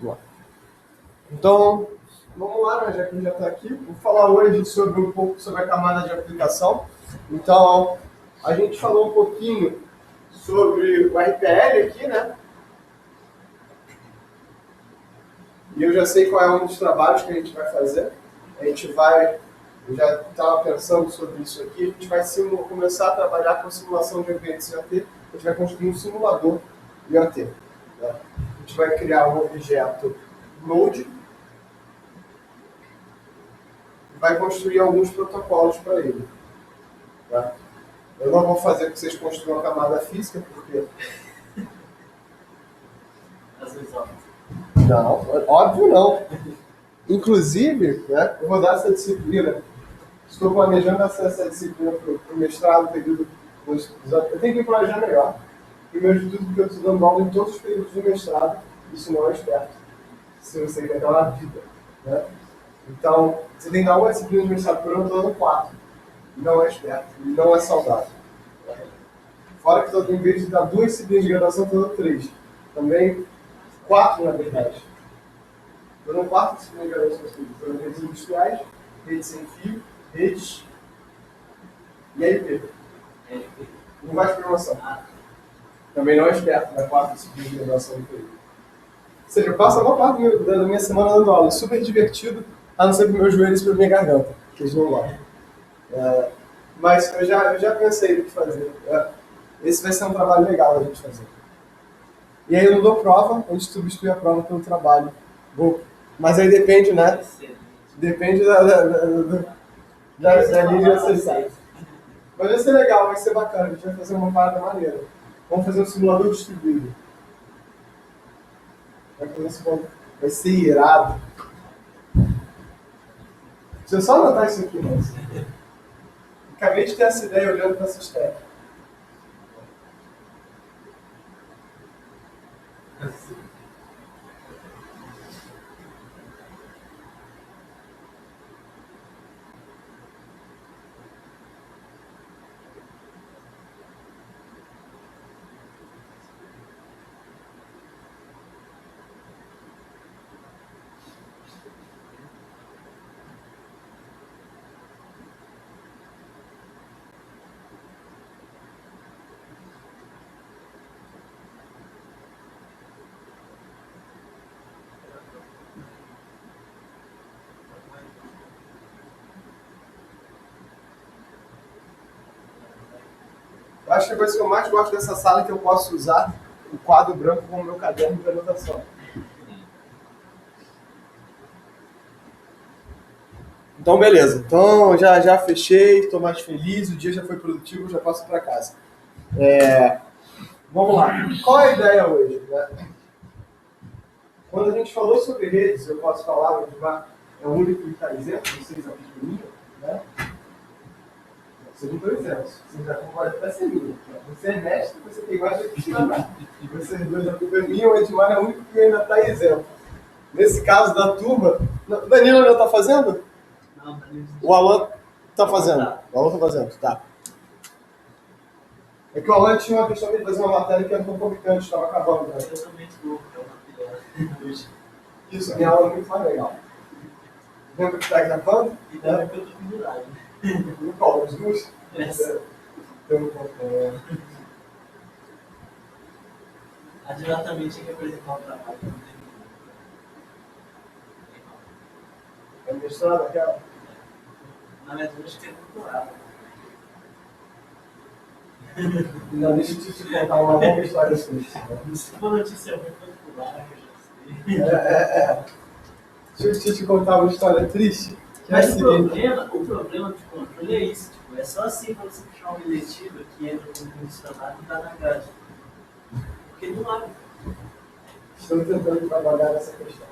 Vamos lá. Então, vamos lá, né, já que já está aqui. Vou falar hoje sobre um pouco sobre a camada de aplicação. Então, a gente falou um pouquinho sobre o RPL aqui, né? E eu já sei qual é um dos trabalhos que a gente vai fazer. A gente vai, eu já estava pensando sobre isso aqui, a gente vai começar a trabalhar com simulação de ambientes IoT. A gente vai construir um simulador IoT. Né? A gente vai criar um objeto Node, vai construir alguns protocolos para ele. Tá? Eu não vou fazer com que vocês construam a camada física, porque... Não, óbvio não. Inclusive, né, eu vou dar essa disciplina. Estou planejando dar essa disciplina para o mestrado, período... Eu tenho que planejar melhor. Primeiro de tudo, porque eu estou dando aula em todos os períodos do mestrado. Isso não é esperto. Se você quer dar uma vida. Né? Então, você tem que dar uma disciplina de mestrado por ano, eu estou dando 4. Não é esperto. E não é saudável. Fora que em vez de dar 2 disciplinas de graduação, estou dando 3. Também 4, na verdade. Estou dando 4 disciplinas de graduação. Estou dando redes industriais, redes sem fio, redes e LP. Não vai de programação. Também não é esperto, dá 4 disciplinas de graduação no período. Ou seja, eu passo a maior parte da minha semana dando aula. Super divertido, a não ser para meus joelhos e para minha garganta, que eles não gostam. Mas eu já pensei no que fazer. Esse vai ser um trabalho legal a gente fazer. E aí eu não dou prova, a gente substitui a prova pelo trabalho. Mas aí depende, né? Depende da linha de acessar. Mas vai ser legal, vai ser bacana, a gente vai fazer uma parada maneira. Vamos fazer um simulador distribuído. Vai ser irado. Deixa eu só anotar isso aqui, mas... Acabei de ter essa ideia olhando para essa técnicas. Eu acho que a coisa que eu mais gosto dessa sala é que eu posso usar o quadro branco como meu caderno de anotação. Então, beleza. Então, já fechei, estou mais feliz, o dia já foi produtivo, já posso ir para casa. Vamos lá. Qual é a ideia hoje? Né? Quando a gente falou sobre redes, eu posso falar, o Edmar é o único que está isento, vocês é pequenininho, né? Vocês não estão isentos. Vocês já concordam até ser minha. Você é mestre, você tem mais do que ensinar. Vocês dois, a culpa é minha, o Edmar é o único que ainda está isento. Nesse caso da turma... Danilo ainda está fazendo? Não, Danilo. O Alan está fazendo. O Alan está fazendo, tá. É que o Alan tinha uma questão de fazer uma matéria que era concomitante, estava acabando. Né? Eu também estou, é uma pilha. Isso, a minha aula é muito mais legal. Lembra que está gravando? E também que eu estou pendurado. No qual? Os dois? Adiantamente tem que apresentar o trabalho. É mestrado aquela? Na verdade, acho que é doutorado. Não, deixa eu te contar uma longa história assim. Se for notícia ruim, foi popular, que eu já sei. Deixa eu te contar uma história triste. Mas o problema de controle é isso. Tipo, é só assim quando você puxar uma eletiva que entra com condicionado e dá na grade. Porque não abre. Estou tentando trabalhar nessa questão.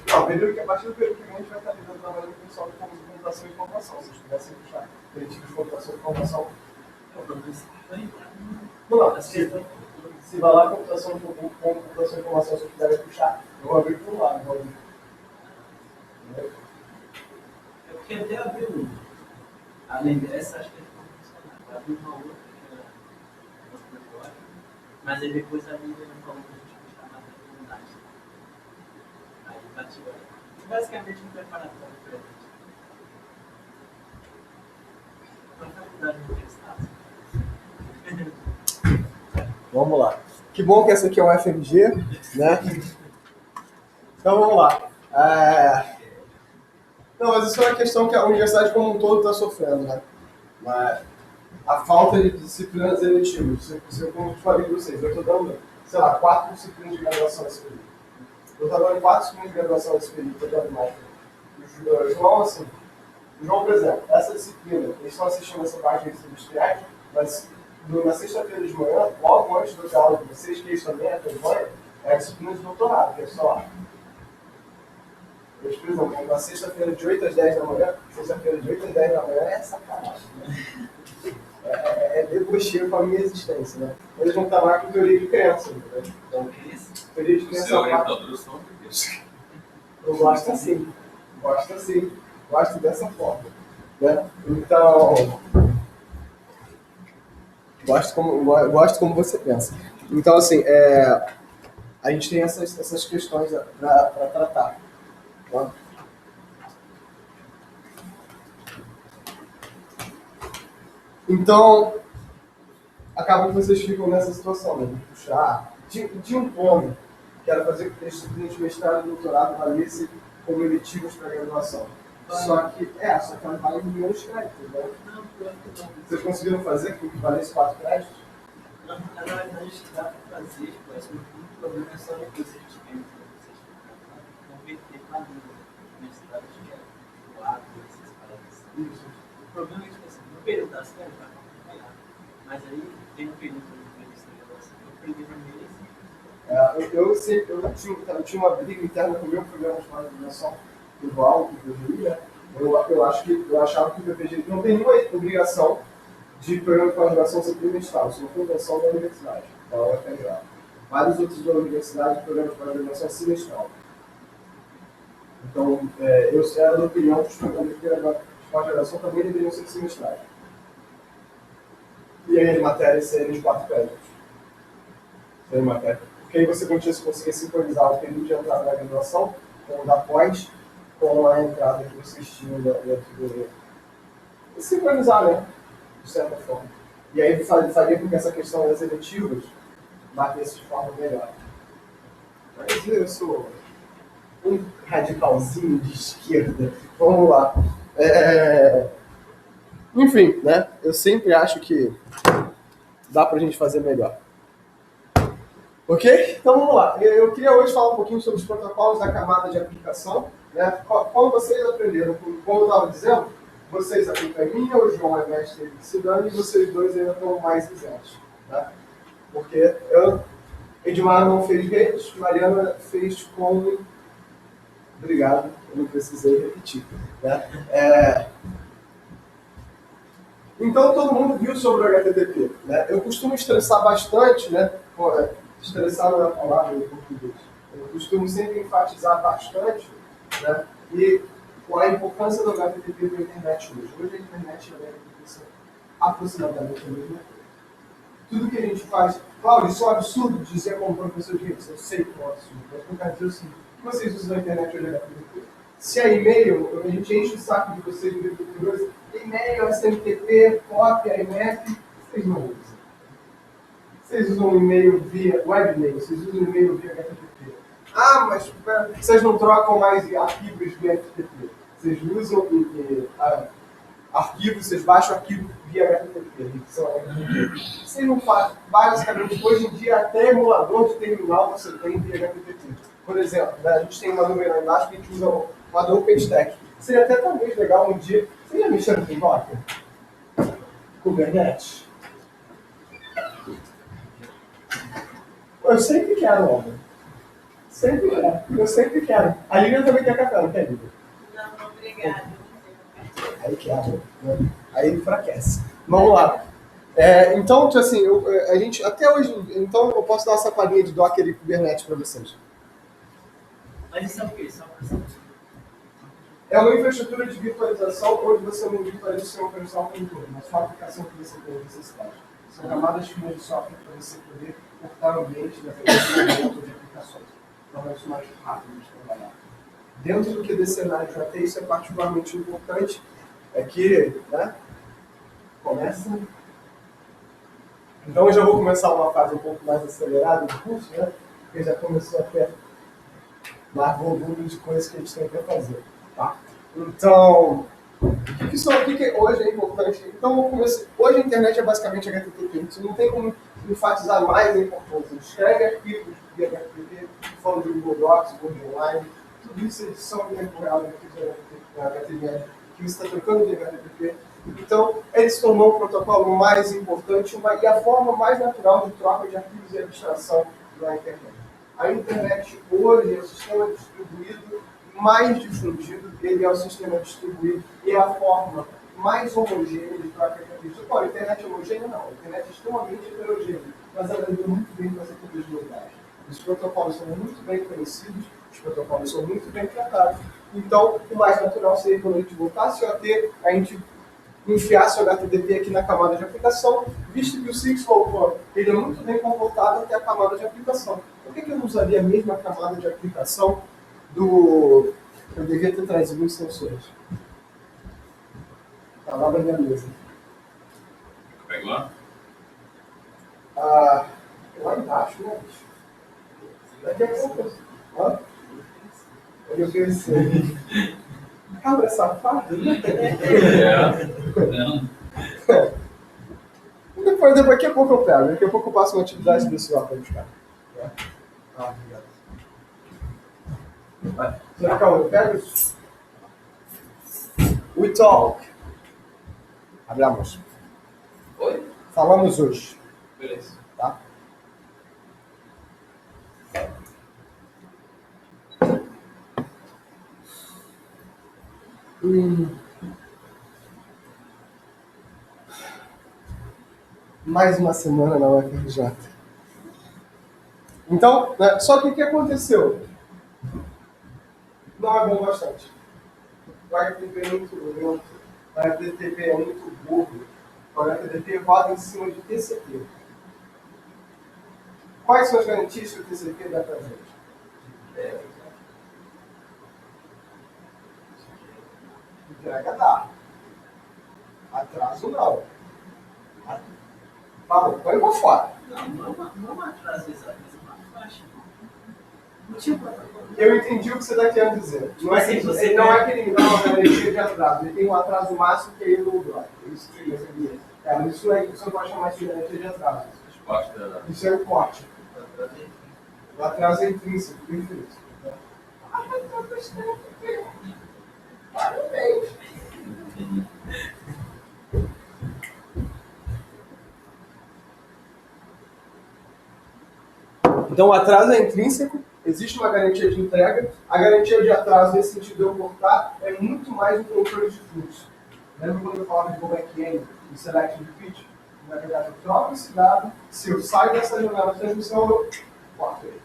Não, período que a partir do período que a gente vai estar lidando trabalhando com o pessoal de computação e informação. Se tivessem puxar eletivos de computação e informação. Não, se vai lá computação e informação, se eu quiser puxar, eu vou abrir por um lado, vou abrir. É porque até abriu um. Além dessa, acho que ele não funcionava. Abriu uma outra que era mas aí depois a Lívia não falou que a gente puxar mais da comunidade. basicamente um preparatório para uma faculdade universitária. Vamos lá. Que bom que essa aqui é o FMG, né? Então vamos lá. Não, mas isso é uma questão que a universidade como um todo está sofrendo, né? Mas a falta de disciplinas eletivas. Como eu falei para vocês, eu estou dando, sei lá, 4 disciplinas de graduação esse período. Eu estou dando 4 disciplinas de graduação esse período, estou dando mais. O João, assim, o João, por exemplo, essa disciplina, eles estão assistindo essa página de industriais, mas na sexta-feira de manhã, logo antes do aula de vocês, que isso também acompanha, é a disciplina de doutorado, que é só lá. Eles, por exemplo, na sexta-feira de 8 às 10 da manhã, sexta-feira de 8 às 10 da manhã é sacanagem, né? É debocheiro com a minha existência, né? Eles vão estar lá com teoria de criança, entendeu? Então, teoria de criança eu gosto assim. Gosto assim. Gosto dessa forma. Né? Então, gosto como você pensa. Então, assim, a gente tem essas questões para tratar. Tá? Então, acaba que vocês ficam nessa situação, né? De puxar. De um plano, que era fazer que esse de mestrado e doutorado valesse como eletivos para graduação. Só que ela vale menos créditos, né? Não, pior que não. Vocês conseguiram fazer que valesse 4 créditos? Na verdade, dá para fazer, mas o problema é só depois que a gente vem converter para a universidade que é o ato, essas paradas. Isso. O problema é que, tipo assim, no período das férias, vai acompanhar. Mas aí, tem um período de entrevista de graduação, eu aprendi no mês. Eu tinha uma briga interna com o meu programa de pós-graduação igual, que eu né? Eu achava que o PPG não tem nenhuma obrigação de programa de pós-graduação ser trimestral, isso é uma convenção da universidade, da UFRJ. Vários outros da universidade, o programa de pós-graduação é semestral. Então, eu era da opinião que os programas de pós-graduação também deveriam ser semestrais. E aí as matérias serem 4 créditos. Serem matérias. Porque aí você conseguia sincronizar o período de entrada da graduação com o da pós, com a entrada que vocês tinham dentro do... E sincronizar, né? De certa forma. E aí faria com que essa questão das eletivas batesse de forma melhor. Mas eu sou um radicalzinho de esquerda. Vamos lá. Enfim, né? Eu sempre acho que dá pra gente fazer melhor. Ok? Então vamos lá. Eu queria hoje falar um pouquinho sobre os protocolos da camada de aplicação. Né? Como vocês aprenderam, como eu estava dizendo, vocês aplicam em mim, o João é mestre de Cidane e vocês dois ainda estão mais isentos. Né? Porque Edmar não fez redes, Mariana fez com... Obrigado, eu não precisei repetir. Né? Então todo mundo viu sobre o HTTP. Né? Eu costumo estressar bastante, né? Estressar não é a palavra em português. Eu costumo sempre enfatizar bastante, né? E a importância do HTTP para a internet hoje. Hoje a internet é aproximadamente a mesma coisa. Tudo que a gente faz... Claro, isso é um absurdo dizer como professor de redes. Eu sei que é um absurdo, mas eu quero dizer assim, o que vocês usam na internet hoje é HTTP? Se é e-mail, a gente enche o saco de vocês no livro curioso, e-mail, SMTP, cópia, IMAP, vocês não usam. Vocês usam um e-mail via webmail, vocês usam um e-mail via HTTP. Ah, mas vocês não trocam mais arquivos via HTTP. Vocês usam arquivos, vocês baixam arquivo via HTTP. Vocês não fazem. Basicamente, hoje em dia, até emulador de terminal você tem via HTTP. Por exemplo, né, a gente tem uma nuvem lá embaixo que a gente usa o OpenStack. Seria até talvez legal um dia. Você já mexeu com Docker? Kubernetes? Eu sempre quero, homem. Sempre quero. Eu sempre quero. A Lilian também quer café, não quer, Lilian? Não, obrigada. Aí quero. Né? Aí enfraquece. Vamos lá. Então, assim, a gente, até hoje, então eu posso dar essa palhinha de Docker e Kubernetes para vocês. Mas isso é o quê? É uma infraestrutura de virtualização onde você não virtualiza o seu operacional como todo, mas só a aplicação que você tem necessidade. São camadas finas de software para você poder cortar o ambiente de aplicações. Então é isso mais rápido de trabalhar. dentro do que desse cenário já tem, isso é particularmente importante, é que, né, começa. Então eu já vou começar uma fase um pouco mais acelerada do curso, né? Porque já começou a ter mais volume de coisas que a gente tem que fazer, tá? Então, o que hoje é importante? Então, hoje a internet é basicamente HTTP, então não tem como enfatizar mais a importância. Escreve arquivos de HTTP, falando de Google Docs, Google Online, tudo isso é edição em tempo real de HTML, que você está trocando de HTTP. Então, ele se tornou o protocolo mais importante e a forma mais natural de troca de arquivos e abstração na internet. A internet hoje é o sistema distribuído mais difundido, ele é o sistema distribuído e é a forma mais homogênea de troca de arquivos. Pô, a internet é homogênea? Não, a internet é extremamente heterogênea, mas ela lida muito bem com essa complexidade. Os protocolos são muito bem conhecidos, os protocolos são muito bem tratados. Então, o mais natural seria quando a gente voltasse a ter, a gente enfiasse o HTTP aqui na camada de aplicação, visto que o Sixfold ele é muito bem comportado até a camada de aplicação. Por que eu não usaria a mesma camada de aplicação do... Eu devia ter trazido os sensores. Tá lá na minha mesa. Pega lá? Lá embaixo, né, bicho? Daqui a pouco. Ó. Eu pensei. Cabra safado, né? Não. Depois, daqui a pouco eu pego. Daqui a pouco eu passo uma atividade pessoal para buscar. Obrigado. Vai. Senhora Calma, eu pego isso. We talk. Hablamos. Oi? Falamos hoje. Beleza. Tá? Mais uma semana na UFRJ. Então, né, só que o que aconteceu? Não é bom bastante. O HTTP é muito lento, o HTTP é muito burro, o HTTP roda em cima de TCP. Quais são as garantias que o TCP dá pra gente? Entrega dá. Atraso não. Vamos, põe pra fora. Não atrás dessa uma faixa. Não tinha protocolo. Eu entendi o que você está querendo dizer. Não é que Você ele não é que ele me dá uma garantia de atraso, ele tem um atraso máximo que é ele não dói. É isso que eu sabia. Cara, isso não pode chamar de garantia de atraso. Isso é o corte. O atraso é intrínseco, perfeito. Parabéns. Então, o atraso é intrínseco, existe uma garantia de entrega. A garantia de atraso, nesse sentido de eu cortar, é muito mais um controle de fluxo. Lembra quando eu falava de go back-end e select repeat? Na verdade, eu troco esse dado, se eu saio dessa jornada de transmissão, eu corto ele.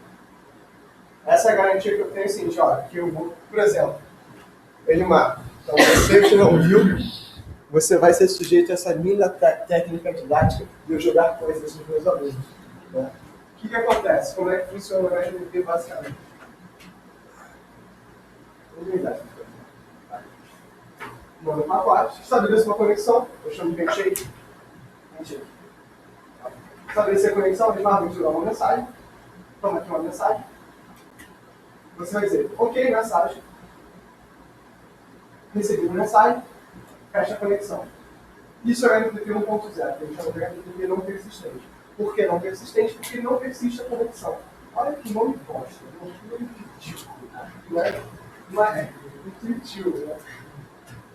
Essa é a garantia que eu tenho, assim, olha, que eu vou, por exemplo, Elimar, então você que não viu, você vai ser sujeito a essa linda técnica didática de eu jogar coisas nos meus alunos. Né? O que acontece? Como é que funciona o HTTP basicamente? Manda um pacote, estabeleço uma conexão, eu chamo de handshake. Estabelecer a conexão, eles vão jogar uma mensagem. Toma aqui uma mensagem. Você vai dizer, ok, mensagem. Recebi uma mensagem, fecha a conexão. Isso é o HTTP 1.0, que a gente chama de HTTP não persistente. Por que não persistente? Porque não persiste a conexão. Olha que nome bosta, que nome ridículo. Né? Mas é intuitivo, né?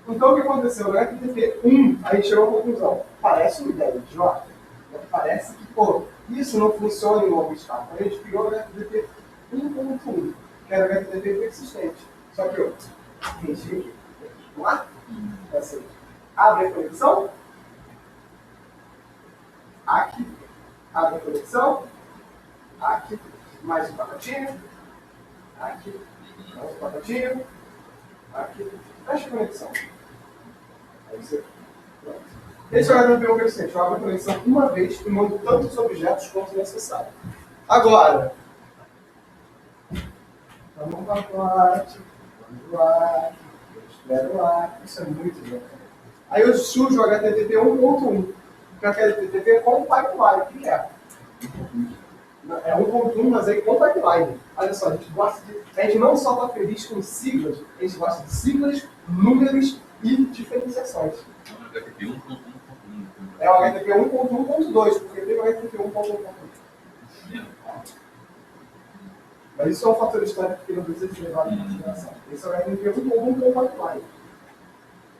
Então o que aconteceu? No HTTP 1, a gente chegou à conclusão. Parece uma ideia idiota. Parece que, pô, isso não funciona em longo estado. A gente criou o HTTP 1.1, que era o HTTP persistente. Só que eu entendi. Vamos lá? Assim, abre a conexão. Aqui. Abre a conexão. Aqui. Mais um pacotinho. Aqui. Mais um pacotinho. Aqui. Fecha a conexão. Aí você... Pronto. Esse é o HTTP persistente. Eu abro a conexão uma vez e mando tantos objetos quanto necessário. Agora, vamos para a parte. mando lá, eu espero lá. Isso é muito legal. Aí eu sujo o HTTP 1.1, porque o HTTP é com pipeline. O que é? É 1.1, mas aí com pipeline. Olha só, a gente não só está feliz com siglas, a gente gosta de siglas, números e diferenciações. Então, HTTP 1.1.1. É o HTTP 1.1.2, porque tem o HTTP 1.1.1. Mas isso é um fator histórico que não precisa ser levado em consideração. Esse é o HTTP 1.1 com pipeline.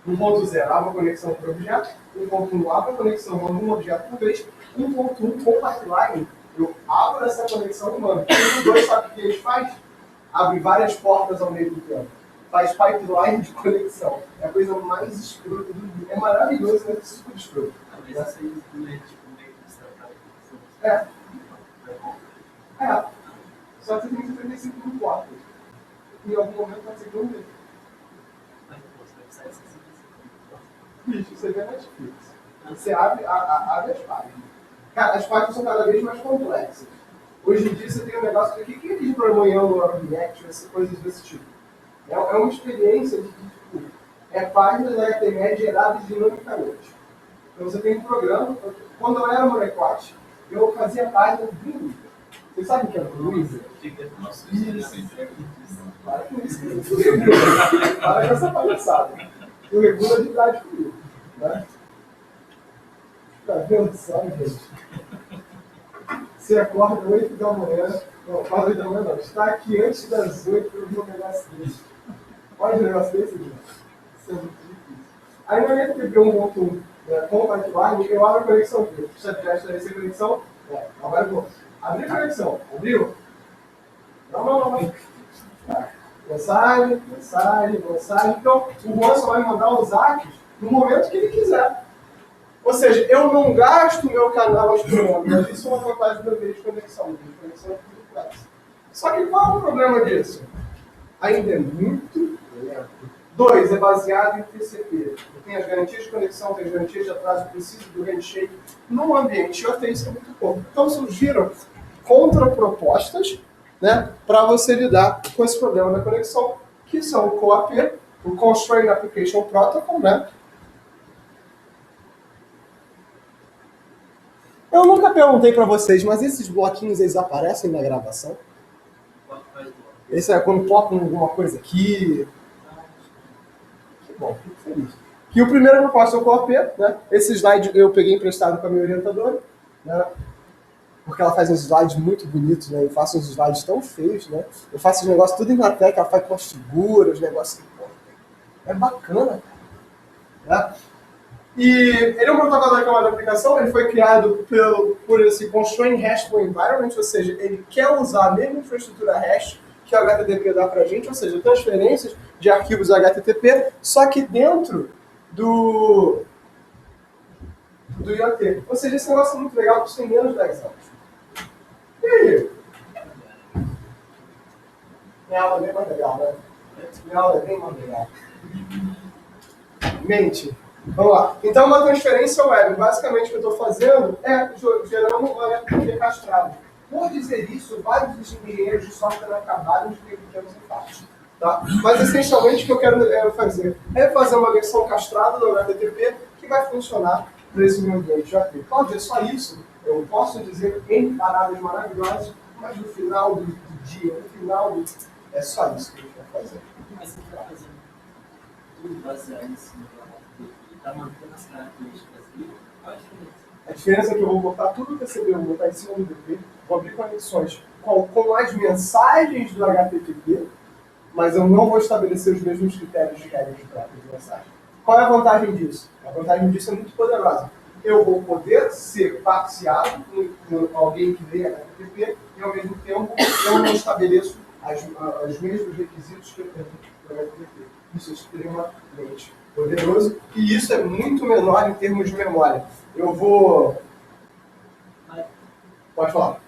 1.0 abre a conexão por objeto, 1.1 abre a conexão, manda um objeto por vez, 1.1 com pipeline, eu abro essa conexão e mando. 1.2 sabe o que a gente faz? Abre várias portas ao mesmo tempo. Faz pipeline de conexão. É a coisa mais escrota do mundo. É maravilhoso, mas é super escroto. Talvez isso aí não é tipo meio que destratado. É. Só que tem 35 mil portas. Em algum momento pode ser que não dê. Mas depois vai sair essa situação. Bicho, você vê Netflix. Você abre as páginas. Cara, as páginas são cada vez mais complexas. Hoje em dia você tem um negócio de quem é que de manhã no React, essas coisas desse tipo. É uma experiência de tipo, páginas da HTML geradas dinamicamente. Então você tem um programa. Quando eu era molecote, eu fazia páginas do Vocês sabem o que é Blue? Nossa, isso é Isso. isso. Para com isso. Para com essa palhaçada. Tu regula de idade comigo. Né? Tá vendo só, gente? Você acorda 8 da manhã. Não, quase 8 da manhã não. Está aqui antes das 8 para ver um negócio desse. Pode um negócio desse, gente? Isso é muito difícil. Aí no HTTP 1.1 com o pipeline, eu abro a conexão aqui. Já estabeleceu a conexão? Agora eu vou. Abrir a conexão. Abriu? Não. Mensagem. Então, o Juan só vai mandar os ACs no momento que ele quiser. Ou seja, eu não gasto meu canal explorando, mas isso é uma vantagem do meu meio de conexão. O meio de conexão é muito complexo. Só que qual é o problema disso? Ainda é muito lento. 2, é baseado em TCP. Tem as garantias de conexão, tem as garantias de atraso, preciso do handshake. No ambiente IoT isso é muito pouco. Então surgiram contrapropostas, né, para você lidar com esse problema da conexão, que são o COAP, o Constrained Application Protocol, né? Eu nunca perguntei para vocês, mas esses bloquinhos eles aparecem na gravação? Esse é quando tocam alguma coisa aqui. Que bom, fico feliz. Que o primeiro proposta é o COAP, né? Esse slide eu peguei emprestado com a minha orientadora, né? Porque ela faz uns slides muito bonitos, né? Eu faço uns slides tão feios, né? Eu faço os negócios tudo em LaTeX, ela faz com as figuras, os negócios. É bacana, cara. Né? E ele é um protocolo da camada de aplicação, ele foi criado por esse Constrained RESTful Environment, ou seja, ele quer usar a mesma infraestrutura REST que o HTTP dá pra gente, ou seja, transferências de arquivos HTTP, só que dentro do IoT. Ou seja, esse negócio é muito legal, porque tem menos de 10 anos. E aí? Minha aula é bem mais legal, né? Minha aula é bem mais legal. Mente. Vamos lá. Então, uma transferência web. Basicamente, o que eu estou fazendo é gerando um HTTP castrado. Por dizer isso, vários engenheiros de software acabaram de ter pequenos impactos. Tá? Mas, essencialmente, o que eu quero fazer é fazer uma versão castrada do HTTP que vai funcionar para esse meu ambiente já aqui. Cláudio, é só isso? Eu posso dizer em palavras maravilhosas, mas no final do dia, no final do... É só isso que a gente vai fazer. Mas você está fazendo tudo baseado em cima do HTTP e está mantendo as características dele. Qual a diferença? A diferença é que eu vou botar tudo o TCP, eu vou botar em cima do DP, vou abrir conexões com as mensagens do HTTP, mas eu não vou estabelecer os mesmos critérios de regra de troca de mensagem. Qual é a vantagem disso? A vantagem disso é muito poderosa. Eu vou poder ser parciado por alguém que lê HTTP e, ao mesmo tempo, eu não estabeleço os mesmos requisitos que eu tenho para o HTTP. Isso é extremamente poderoso e isso é muito menor em termos de memória. Eu vou... Pode falar.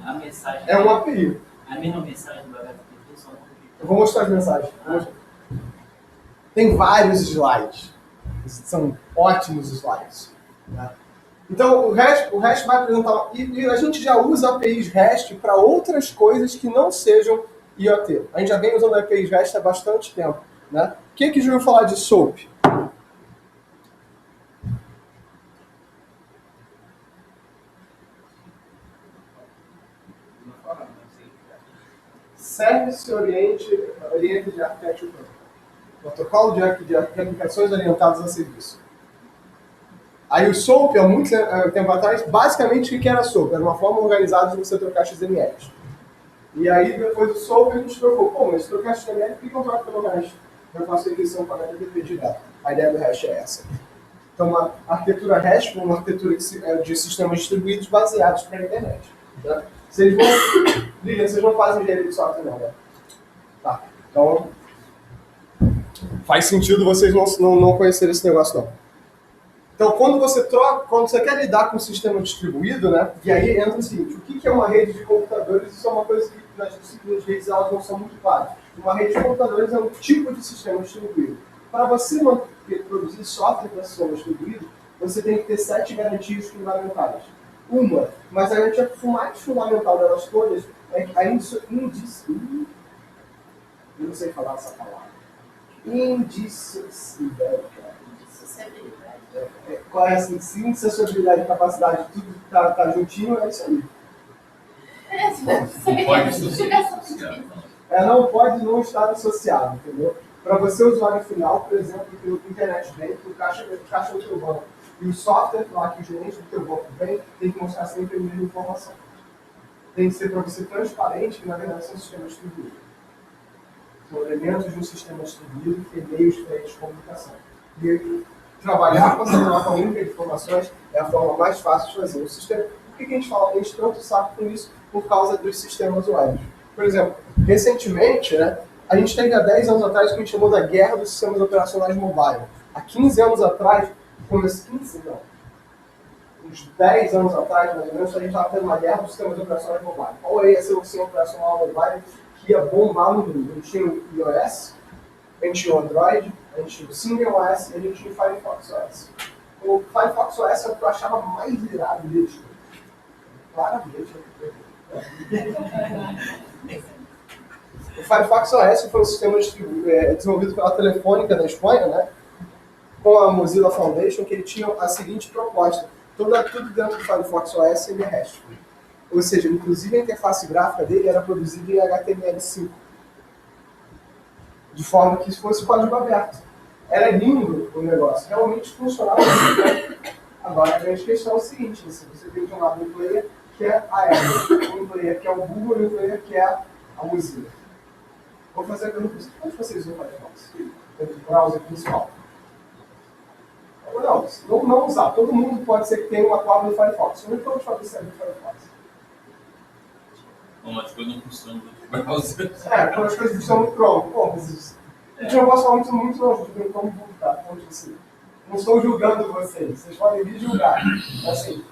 A mensagem É uma API. A mesma mensagem do HTTP só não. Eu vou mostrar as mensagens. Tem vários slides. São ótimos slides. Né? Então, o REST vai apresentar... E a gente já usa APIs REST para outras coisas que não sejam IoT. A gente já vem usando APIs REST há bastante tempo. Né? O que já ouviu falar de SOAP? Service Oriented Architecture, protocolo de aplicações orientadas a serviço. Aí o SOAP, há muito tempo atrás, basicamente o que era SOAP? Era uma forma organizada de você trocar XML. E aí depois do SOAP a gente trocou. Pô, mas trocar XML, por que eu troco pelo REST? Eu faço requisição para HTTP direto. A ideia do REST é essa. Então a arquitetura REST é uma arquitetura de sistemas distribuídos baseados para a internet. Tá? Vocês não fazem engenharia de software, não, né? Tá. Então, faz sentido vocês não conhecerem esse negócio, não. Então, quando você quer lidar com um sistema distribuído, né? E aí entra o seguinte: o que é uma rede de computadores? Isso é uma coisa que nas disciplinas de redes elas não são muito claras. Uma rede de computadores é um tipo de sistema distribuído. Para você produzir software para sistema distribuído, você tem que ter 7 garantias fundamentais. Uma, mas a garantia mais fundamental delas todas é a eu não sei falar essa palavra. Indissociabilidade. Qual é essa indissociabilidade e capacidade de tudo tá juntinho? É isso aí. Não pode associar. Não pode não estar associado, entendeu? Para você, usuário final, por exemplo, que o internet vem, que o caixa do teu banco e o software lá que o gerente do teu banco vem, tem que mostrar sempre a mesma informação. Tem que ser para você transparente que, na verdade, são sistemas distribuídos. São elementos de um sistema distribuído que tem meios diferentes de comunicação. E trabalhar com essa troca única de informações é a forma mais fácil de fazer. O sistema, por que a gente fala? A gente tanto sabe com isso por causa dos sistemas web. Por exemplo, recentemente, né, a gente teve há 10 anos atrás o que a gente chamou da guerra dos sistemas operacionais mobile. Há 15 anos atrás, uns 10 anos atrás, mais ou menos, a gente estava tendo uma guerra dos sistemas operacionais mobile. Qual ia ser o sistema operacional mobile que ia bombar no mundo? A gente tinha o iOS, a gente tinha o Android, a gente tinha o SingleOS e a gente tinha o Firefox OS. O Firefox OS é o que eu achava mais irado deles. Claramente. O Firefox OS foi um sistema desenvolvido pela Telefônica da Espanha, né, com a Mozilla Foundation, que ele tinha a seguinte proposta: tudo dentro do Firefox OS ele é REST. Ou seja, inclusive a interface gráfica dele era produzida em HTML5. De forma que isso fosse código aberto. Era lindo o negócio, realmente funcionava muito bem. Agora a grande questão é o seguinte: você tem de um lado um player que é a Apple, um player que é o Google e um player que é a Mozilla. Vou fazer a pergunta: quantos de vocês usam o Firefox? Dentro do browser principal? Não usar. Todo mundo pode ser que tenha uma cópia do Firefox. Onde todos fabricantes do Firefox? Bom, as coisas não funcionam do browser. Quando as coisas funcionam no Chrome. Bom, mas a gente não posso falar muito longe do Chrome voltar. Não estou julgando vocês podem vir julgar. Assim,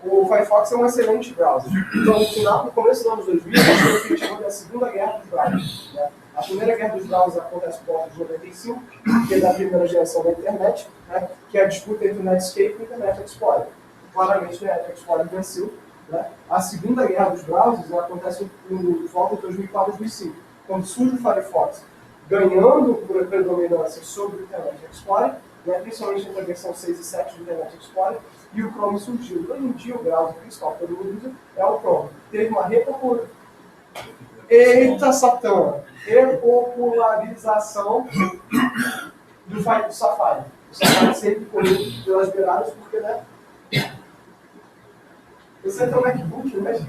o Firefox é um excelente browser. Então, no começo dos anos 2000, a gente chamou da Segunda Guerra dos Browsers. Né? A Primeira Guerra dos Browsers acontece por volta de 95, que é da primeira geração da internet, né? Que é a disputa entre o Netscape e o Internet Explorer. Claramente, o Internet Explorer venceu. Né? A Segunda Guerra dos Browsers acontece por volta de 2004 e 2005, quando surge o Firefox, ganhando por predominância sobre o Internet Explorer, né? Principalmente entre a versão 6 e 7 do Internet Explorer, e o Chrome surgiu. Hoje em dia, o browser principal que todo mundo usa é o Chrome. Teve uma repopularização. Eita, Satã! Repopularização do Safari. O Safari sempre correu pelas beiradas, porque, né? Você tem um MacBook, né?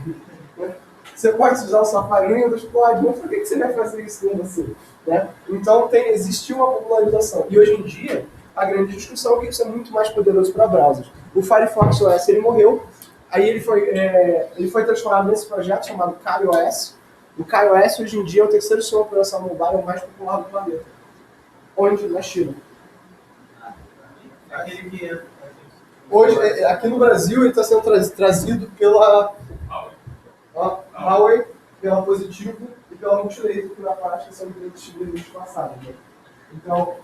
Você pode usar o Safari em Windows, pode, mas por que você vai fazer isso com você? Né? Então, existiu uma popularização. E hoje em dia, a grande discussão é que isso é muito mais poderoso para browsers. O Firefox OS ele morreu, aí ele foi transformado nesse projeto chamado KaiOS. O KaiOS hoje em dia é o terceiro sistema operacional mobile mais popular do planeta. Onde? Na China. Aquele que Hoje, aqui no Brasil, ele está sendo trazido pela Huawei, pela Positivo e pela Multilaser, que na prática são empresas chinesas passadas. Né? Então,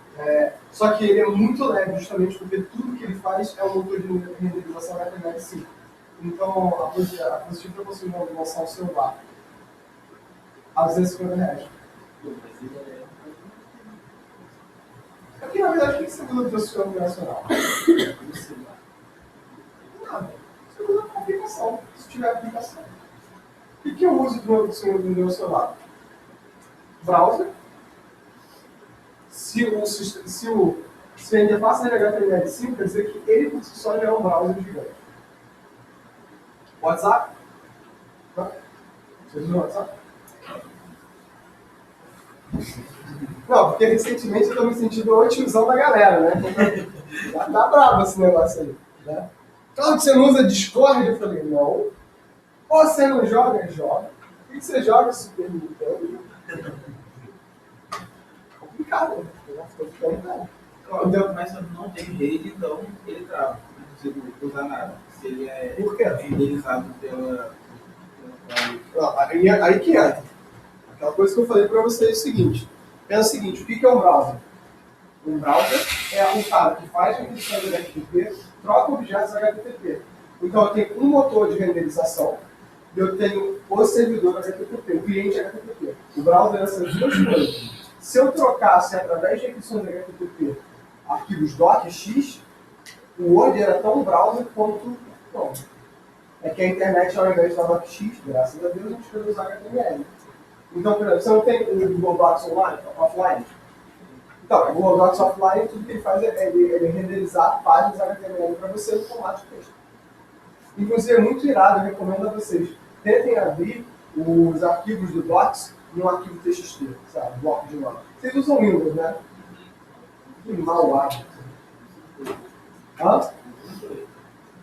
só que ele é muito leve, justamente porque tudo que ele faz é um motor de renderização HTML5. Então, a Positivo possui uma lançar um celular a R$250. Aqui, na verdade, o que você usa do seu operacional? Nada. Você usa a aplicação, se tiver aplicação. O que eu uso do meu celular? Browser. Se a interface é HTML5, quer dizer que ele por si só já é um browser gigante. WhatsApp? Não? Vocês usam WhatsApp? Não, porque recentemente eu estou me sentindo o tiozão da galera, né? Tá bravo esse negócio aí. Né? Claro que você não usa Discord, eu falei, não. Ou você não joga, joga. Por que você joga Super Nintendo? Complicado, né? Estou ficando velho. Mas não tem rede, então ele trava. Não consigo usar nada. Se ele é Por quê? renderizado pela Aí que entra. Aquela coisa que eu falei para vocês é o seguinte. Pensa o seguinte, o que é um browser? Um browser é um cara que faz renderização de HTTP, troca objetos HTTP. Então eu tenho um motor de renderização e eu tenho o servidor HTTP, o cliente HTTP. O browser é essas duas coisas. Se eu trocasse através de requisições HTTP arquivos docx, o Word era tão browser quanto não. É que a internet, ao invés de usar docx, graças a Deus, a gente precisa usar HTML. Então, por exemplo, você não tem o Google Docs online, offline? Então, o Google Docs offline, tudo que ele faz é ele renderizar páginas HTML para você no formato de texto. Inclusive, é muito irado, eu recomendo a vocês. Tentem abrir os arquivos do Docs num arquivo TXT, sabe? Bloco de nome. Vocês usam Windows, né? Que mal hábito. Hã?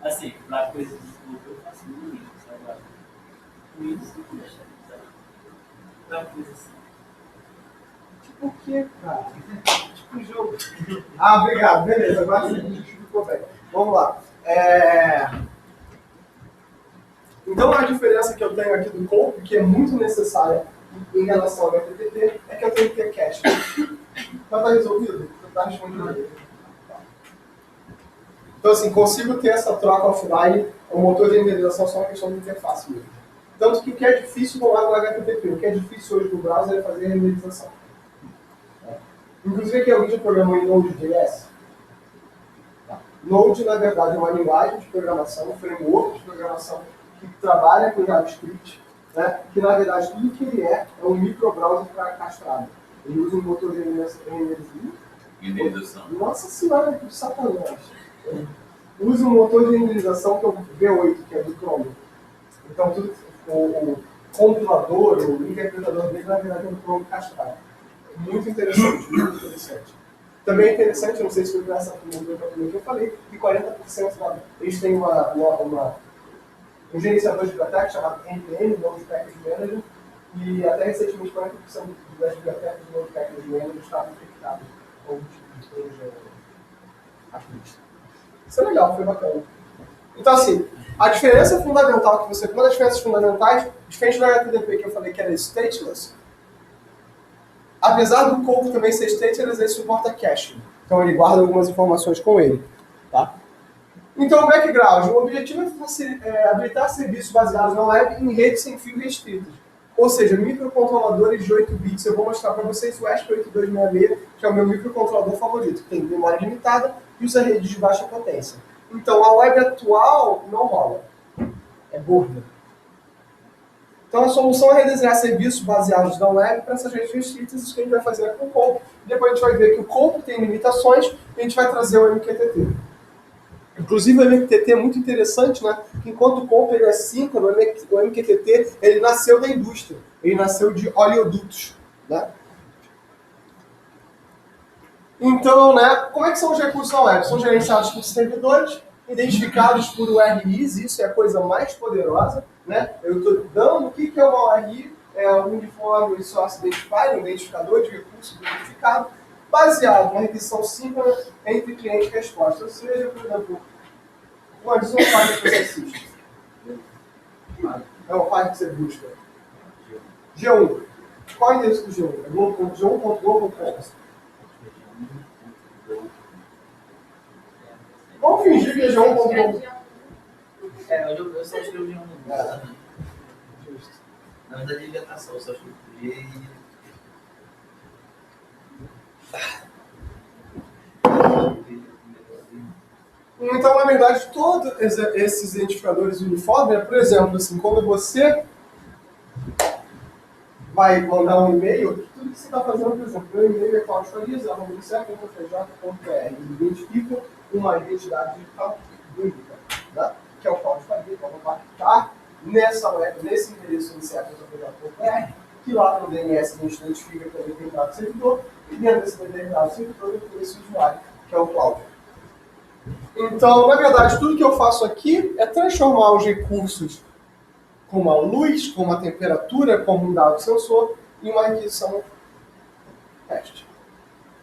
Assim, para coisas de estudo, eu faço no Windows, sabe? O Windows não deixa, sabe? Para coisas assim. Tipo o quê, cara? Tipo jogo. Ah, obrigado. Beleza, agora sim, ficou bem. Vamos lá. Então, a diferença que eu tenho aqui do Cope, que é muito necessária em relação ao HTTP, é que eu tenho que ter cache. Então, tá resolvido? Tá respondido. Então, assim, consigo ter essa troca offline, o motor de renderização é só uma questão de interface mesmo. Tanto que o que é difícil não é no HTTP, o que é difícil hoje no browser é fazer a renderização. Inclusive, aqui alguém já programou em Node.js? Node, na verdade, é uma linguagem de programação, um framework de programação que trabalha com JavaScript, né? Que, na verdade, tudo que ele é um microbrowser para castrado. Ele usa um motor de Renderização. Nossa senhora, que satanás. Usa um motor de renderização que é o V8, que é do Chrome. Então, tudo, o compilador, o interpretador dele, na verdade, é um Chrome castrado. Muito interessante, muito interessante. Também é interessante, eu não sei se foi nessa primeira que eu falei, que 40% eles têm um gerenciador de biblioteca chamado NPM, Node Package Manager, e até recentemente 40% das bibliotecas do Node Package Manager estavam infectadas com o tipo de troja ativista. Isso é legal, foi bacana. Então, assim, a diferença fundamental que uma das diferenças fundamentais, diferente do HTTP que eu falei que era stateless, apesar do Cope também ser stateless, ele suporta caching. Então ele guarda algumas informações com ele. Tá? Então o background, o objetivo é habilitar serviços baseados na web em redes sem fio restritas. Ou seja, microcontroladores de 8 bits. Eu vou mostrar para vocês o ESP8266, que é o meu microcontrolador favorito, que tem memória limitada e usa redes de baixa potência. Então a web atual não rola. É gorda. Então a solução é redesenhar serviços baseados na web para essas redes restritas, isso que a gente vai fazer com o Cope. Depois a gente vai ver que o Cope tem limitações e a gente vai trazer o MQTT. Inclusive o MQTT é muito interessante, né? Que enquanto o Cope ele é síncrono, o MQTT ele nasceu da indústria, ele nasceu de oleodutos. Né? Então, né, como é que são os recursos na web? São gerenciados por servidores, identificados por URIs, isso é a coisa mais poderosa. Né? Eu estou dando o que é uma URI, é um Uniform Resource Identifier, um identificador de recurso identificado, baseado na requisição síncrona entre cliente e resposta. Ou seja, por exemplo, uma página que você assiste. É uma página que você busca. G1. Qual é o endereço do G1? É G1.globo.com. Vamos fingir que é G1.1. Eu só escrevo de um. Justo. Na verdade, devia estar só escrevo G e. Então, na verdade, todos esses identificadores uniformes, por exemplo, assim, quando você vai mandar um e-mail, tudo que você está fazendo, por exemplo, meu e-mail é claudiofarias.fj.br. Ele identifica uma identidade digital única, né? Que é o Cláudio Farias, então vai estar nessa web, nesse endereço inicial.fj.br, que lá no DNS a gente identifica que é determinado servidor, e dentro desse determinado servidor eu tenho esse usuário, que é o Cláudio. Então, na verdade, tudo que eu faço aqui é transformar os recursos como a luz, como a temperatura, como um dado sensor, em uma requisição REST,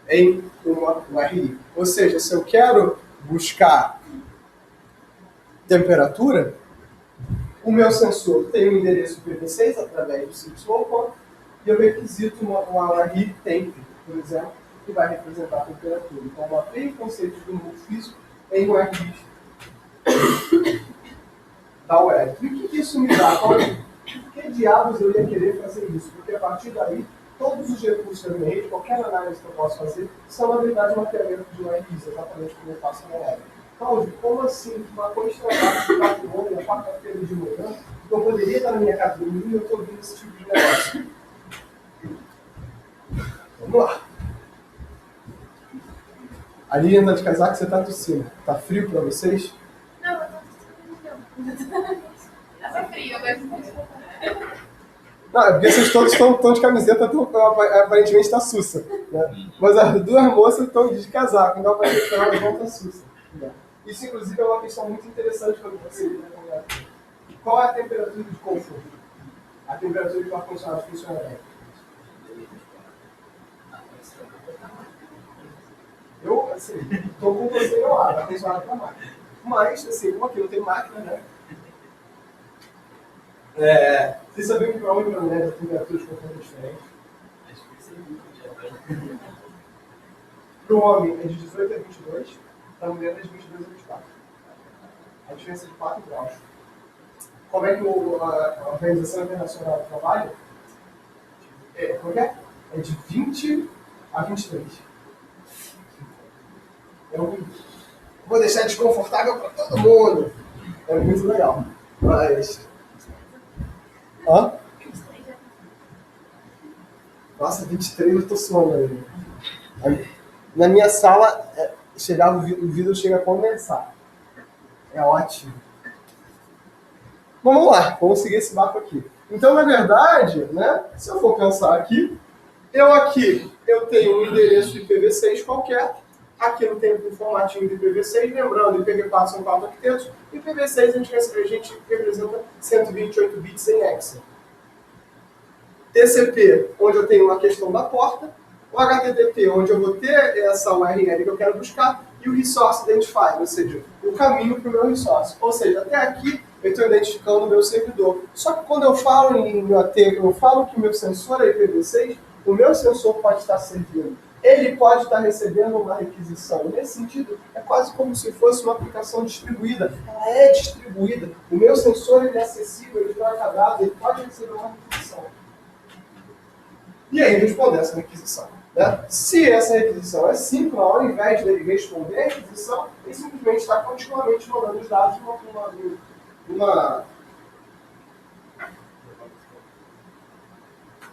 em uma URI. Ou seja, se eu quero buscar temperatura, o meu sensor tem um endereço IPv6 através do CycloCon e eu requisito uma URI temp, por exemplo, que vai representar a temperatura. Então, eu mapeio conceitos do mundo físico em URIs da web. E o que isso me dá? Por que diabos eu ia querer fazer isso? Porque a partir daí, todos os recursos da minha rede, qualquer análise que eu posso fazer, são na verdade mapeamento de URIs, exatamente como eu faço na web. Cláudio, como assim? Uma coisa de trabalho de patrimônio, na quarta-feira de manhã, eu poderia estar na minha academia e eu estou ouvindo esse tipo de negócio. Vamos lá. Ali entra de casaco, você está tossindo. Tá frio para vocês? Não, eu tô tossindo. Tá frio, eu gosto de. Não, é porque vocês todos estão de camiseta, aparentemente está sussa. Né? Mas as duas moças estão de casaco, então aparentemente elas vão estar sussa. Né? Isso, inclusive, é uma questão muito interessante quando você... Né? Qual é a temperatura de conforto? A temperatura que o ar-condicionado funciona bem. Eu, assim, estou com você no ar, ar-condicionado para máquina. Mas, assim, como aqui não tem máquina, né? Vocês sabiam que para homem e para mulher a temperatura de conforto é diferente? Para o homem é de 18 a 22, para a mulher é de 22 a 24. A diferença é de 4 graus. Como é que a Organização Internacional do Trabalho como é? É de 20 a 23. Eu vou deixar desconfortável para todo mundo. É muito legal. Mas... Hã? Nossa, 23 eu tô suando aí. Na minha sala, chegava, o vidro chega a condensar. É ótimo. Vamos lá, vamos seguir esse barco aqui. Então, na verdade, né, se eu for pensar aqui, eu tenho um endereço IPv6 qualquer. Aqui eu tenho um formatinho de IPv6, lembrando, IPv4 são 4 octetos, e IPv6 a gente representa 128 bits em hexa. TCP, onde eu tenho uma questão da porta, o HTTP, onde eu vou ter essa URL que eu quero buscar, e o Resource Identifier, ou seja, o caminho para o meu resource. Ou seja, até aqui eu estou identificando o meu servidor. Só que quando eu falo em IoT, eu falo que o meu sensor é IPv6, o meu sensor pode estar servindo. Ele pode estar recebendo uma requisição. Nesse sentido, é quase como se fosse uma aplicação distribuída. Ela é distribuída. O meu sensor ele é acessível, ele troca dados, ele pode receber uma requisição. E aí responder essa requisição. Né? Se essa requisição é simples, ao invés dele responder a requisição, ele simplesmente está continuamente mandando os dados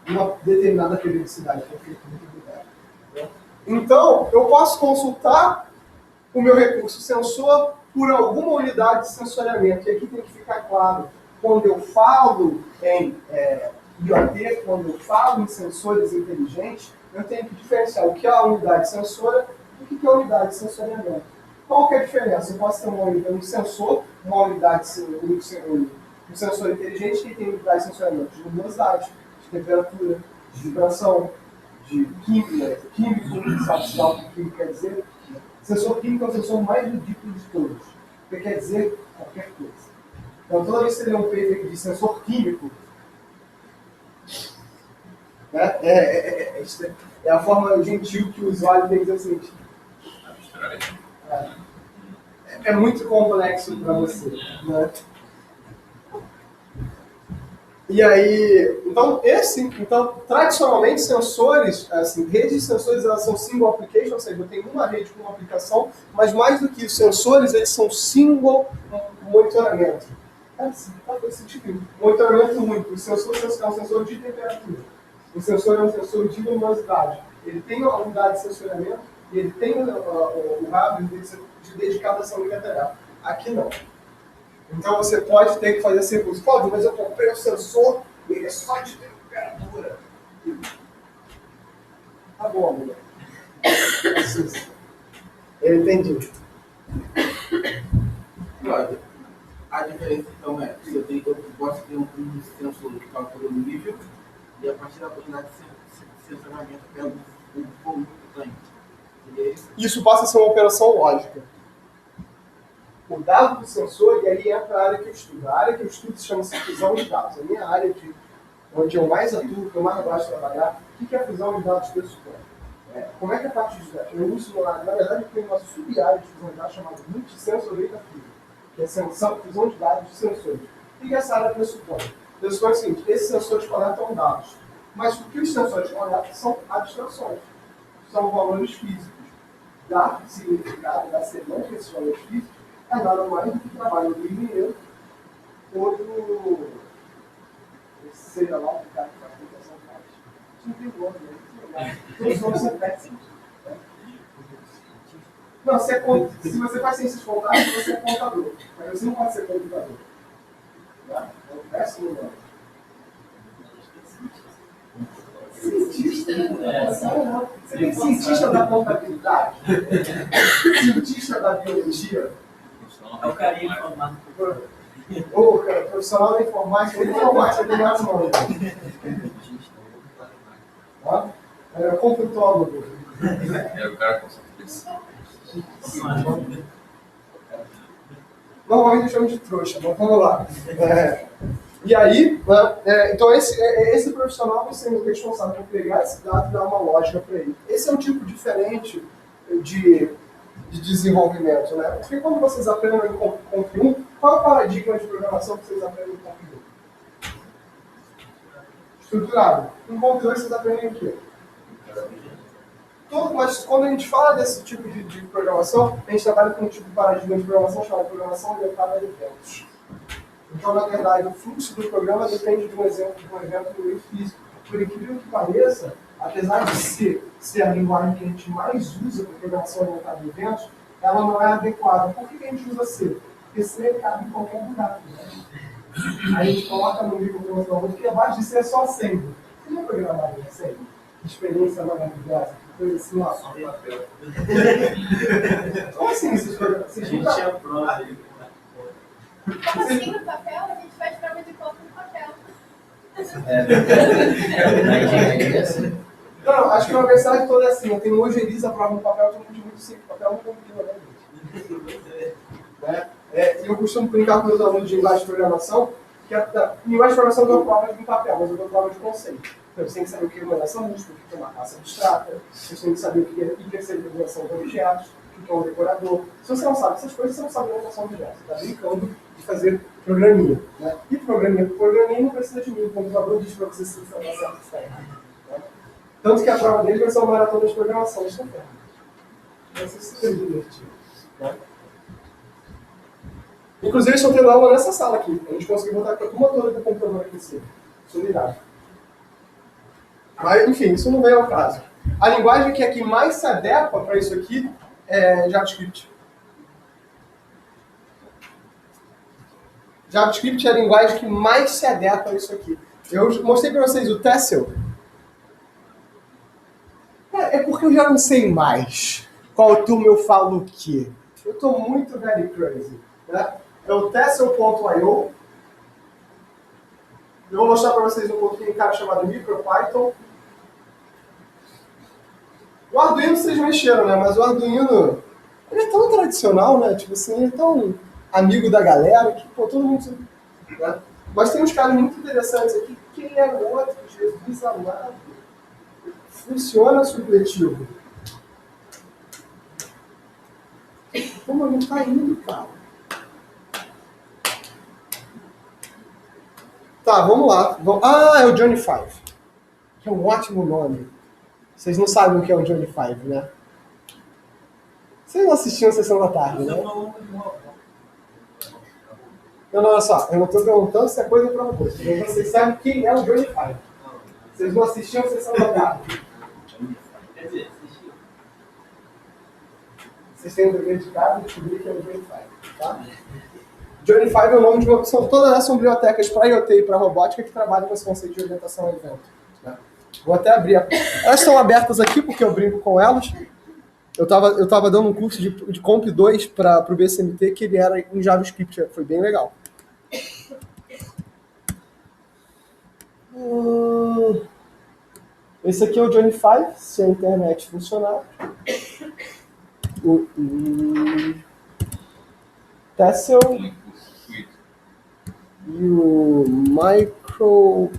uma determinada periodicidade, que é feita muito obrigado. Né? Então, eu posso consultar o meu recurso sensor por alguma unidade de sensoriamento. E aqui tem que ficar claro, quando eu falo em IoT, quando eu falo em sensores inteligentes, eu tenho que diferenciar o que é a unidade sensora do que é a unidade de sensoriamento. Qual que é a diferença? Eu posso ter um sensor, uma unidade, um sensor inteligente que tem unidade de sensoriamento de luminosidade, de temperatura, de vibração, de químico, sabe o que químico quer dizer? Sensor químico é o sensor mais ridículo de todos, porque quer dizer qualquer coisa. Então, toda vez que você lê um paper de sensor químico, né, É a forma gentil que o usuário tem que dizer assim, Abstrai. é muito complexo para você, né? E aí, então, tradicionalmente, sensores, assim, redes de sensores, elas são single application, ou seja, eu tenho uma rede com uma aplicação, mas mais do que isso, sensores, eles são single monitoramento. Faz sentido. Monitoramento único. O sensor é um sensor de temperatura. O sensor é um sensor de luminosidade. Ele tem a unidade de sensoramento e ele tem o hardware de dedicado a essa única tarefa. Aqui não. Então você pode ter que fazer assim, pode, mas eu comprei o sensor e ele é só de temperatura. Tá bom, amigo. Eu entendi. Olha, a diferença então é que eu posso ter um sensor que calcula o nível e a partir da quantidade de sensoramento pega o volume do tanque. Isso passa a ser uma operação lógica. O dado do sensor, e aí entra a área que eu estudo. A área que eu estudo se chama fusão de dados. A minha área onde eu mais atuo, que eu mais gosto de trabalhar, o que é a fusão de dados pressupõe? Como é que é a parte de dados? Eu uso, na verdade, eu tenho uma sub-área de fusão de dados chamada Multisensor Data Fusion, que é fusão de dados de sensores. O que essa área pressupõe? Pressupõe o seguinte, esses sensores coletam dados, mas o que os sensores coletam são abstrações, são valores físicos. Dar significado, dar semântica desses valores físicos, é nada mais do que o trabalho do engenheiro ou do... seja lá o que o cara que faz a aplicação faz. Isso não tem nome, né? Todos os nomes são péssimos. Não, se você faz ciências contábeis, você é contador. Mas você não pode ser computador. Tá? É um péssimo nome. Cientista da computação, não. Você tem cientista da contabilidade? Cientista da biologia? É o carinha informado. Ô, cara, profissional da informática, informática tem mais nome. É computólogo. É o cara com certeza. Normalmente eu chamo de trouxa, mas vamos lá. E aí, então esse profissional vai ser o responsável por pegar esse dado e dar uma lógica para ele. Esse é um tipo diferente de desenvolvimento, né? Porque quando vocês aprendem em Comp 1, qual é o paradigma de programação que vocês aprendem em Comp 1? Estruturado. Em Comp 2 vocês aprendem o quê? Mas quando a gente fala desse tipo de programação, a gente trabalha com um tipo de paradigma de programação chamado programação orientada a eventos. Então, na verdade, o fluxo do programa depende de um evento no meio físico. Por incrível que pareça, apesar de ser a linguagem que a gente mais usa para programação orientada a eventos, ela não é adequada. Por que a gente usa C? Porque C cabe em qualquer buraco. Né? A gente coloca no livro programação que abaixo de C é só assembly. Você já programaram em assembly? Experiência maravilhosa. Coisa assim, ó. Como assim esses programas? A gente é prova. Como assim no papel? A gente faz prova de conta no papel. Não, acho que a universidade toda é assim. Eu tenho hoje Elisa a prova no papel, todo mundo muito simples. Papel não combina, né, gente? E eu costumo brincar com meus alunos de linguagem de programação, que a linguagem de programação eu dou prova de papel, mas eu dou prova de conceito. Então, você tem que saber o que é uma relação múltipla, o que é uma classe abstrata, você tem que saber o que é serialização de objetos, o que é um decorador. Se você não sabe essas coisas, você não sabe orientação de objetos. Você está brincando de fazer programinha. Né? E programinha não precisa de mim. O computador diz para você se você está certo ou está errado. Né? Tanto que a prova dele vai ser uma maratona de programação. Isso é ferro. Vai ser super divertido. Né? Inclusive, eles estão tendo aula nessa sala aqui. A gente conseguiu botar a turma toda do computador aqui em cima. Isso é irado. Mas, enfim, isso não vem ao caso. A linguagem que aqui mais se adequa para isso aqui é JavaScript. JavaScript é a linguagem que mais se adequa a isso aqui. Eu mostrei para vocês o Tessel. É porque eu já não sei mais qual turma eu falo o quê. Eu estou muito very crazy. Né? É o Tessel.io. Eu vou mostrar para vocês um pouquinho um cara chamado MicroPython. O Arduino vocês mexeram, né? Mas o Arduino, ele é tão tradicional, né? Tipo assim, ele é tão amigo da galera que, pô, todo mundo... Né? Mas tem uns caras muito interessantes aqui. Quem é o outro? Jesus amado. funciona supletivo. Como não tá indo, cara? Tá, vamos lá. Ah, é o Johnny Five. Que é um ótimo nome. Vocês não sabem o que é o Johnny Five, né? Vocês não assistiam a Sessão da Tarde, né? Não, olha só. Eu não tô perguntando se é coisa pra vocês. Vocês sabem quem é o Johnny Five. Vocês não assistiam a Sessão da Tarde. Quer dizer, assistiu. Vocês têm o dever de casa e descobrir que é o Johnny Five, tá? Johnny Five é o nome de uma... São todas essas bibliotecas para IoT e para robótica que trabalham com esse conceito de orientação ao evento. Né? Vou até abrir. Elas estão abertas aqui porque eu brinco com elas. Eu tava dando um curso de Comp 2 para o BCMT que ele era em JavaScript. Foi bem legal. Esse aqui é o Johnny Five, se a internet funcionar. Tessel e o MicroPython.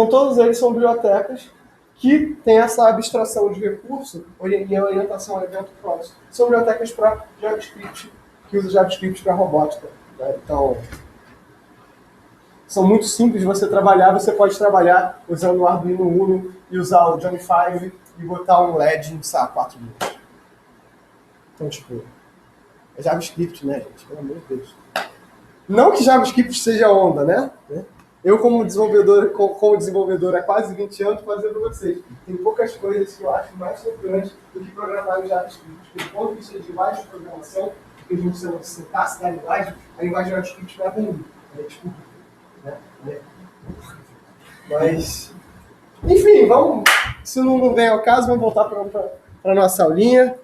Todos eles são bibliotecas que têm essa abstração de recurso e a orientação ao evento próximo. São bibliotecas para JavaScript, que usam JavaScript para robótica. Né? Então, são muito simples de você trabalhar. Você pode trabalhar usando o Arduino Uno e usar o Johnny Five e botar um LED em 4 minutos. Então, tipo, é JavaScript, né, gente? Pelo amor de Deus. Não que JavaScript seja onda, né? Eu, como desenvolvedor há quase 20 anos, vou dizer para vocês, tem poucas coisas que eu acho mais surpreendentes do que programar em JavaScript. Do ponto de vista de linguagem de programação, porque a gente chama de sintaxe da linguagem, a linguagem de JavaScript não é ruim. Desculpa. Né? Mas, enfim, vamos. Se não vem ao caso, vamos voltar para a nossa aulinha.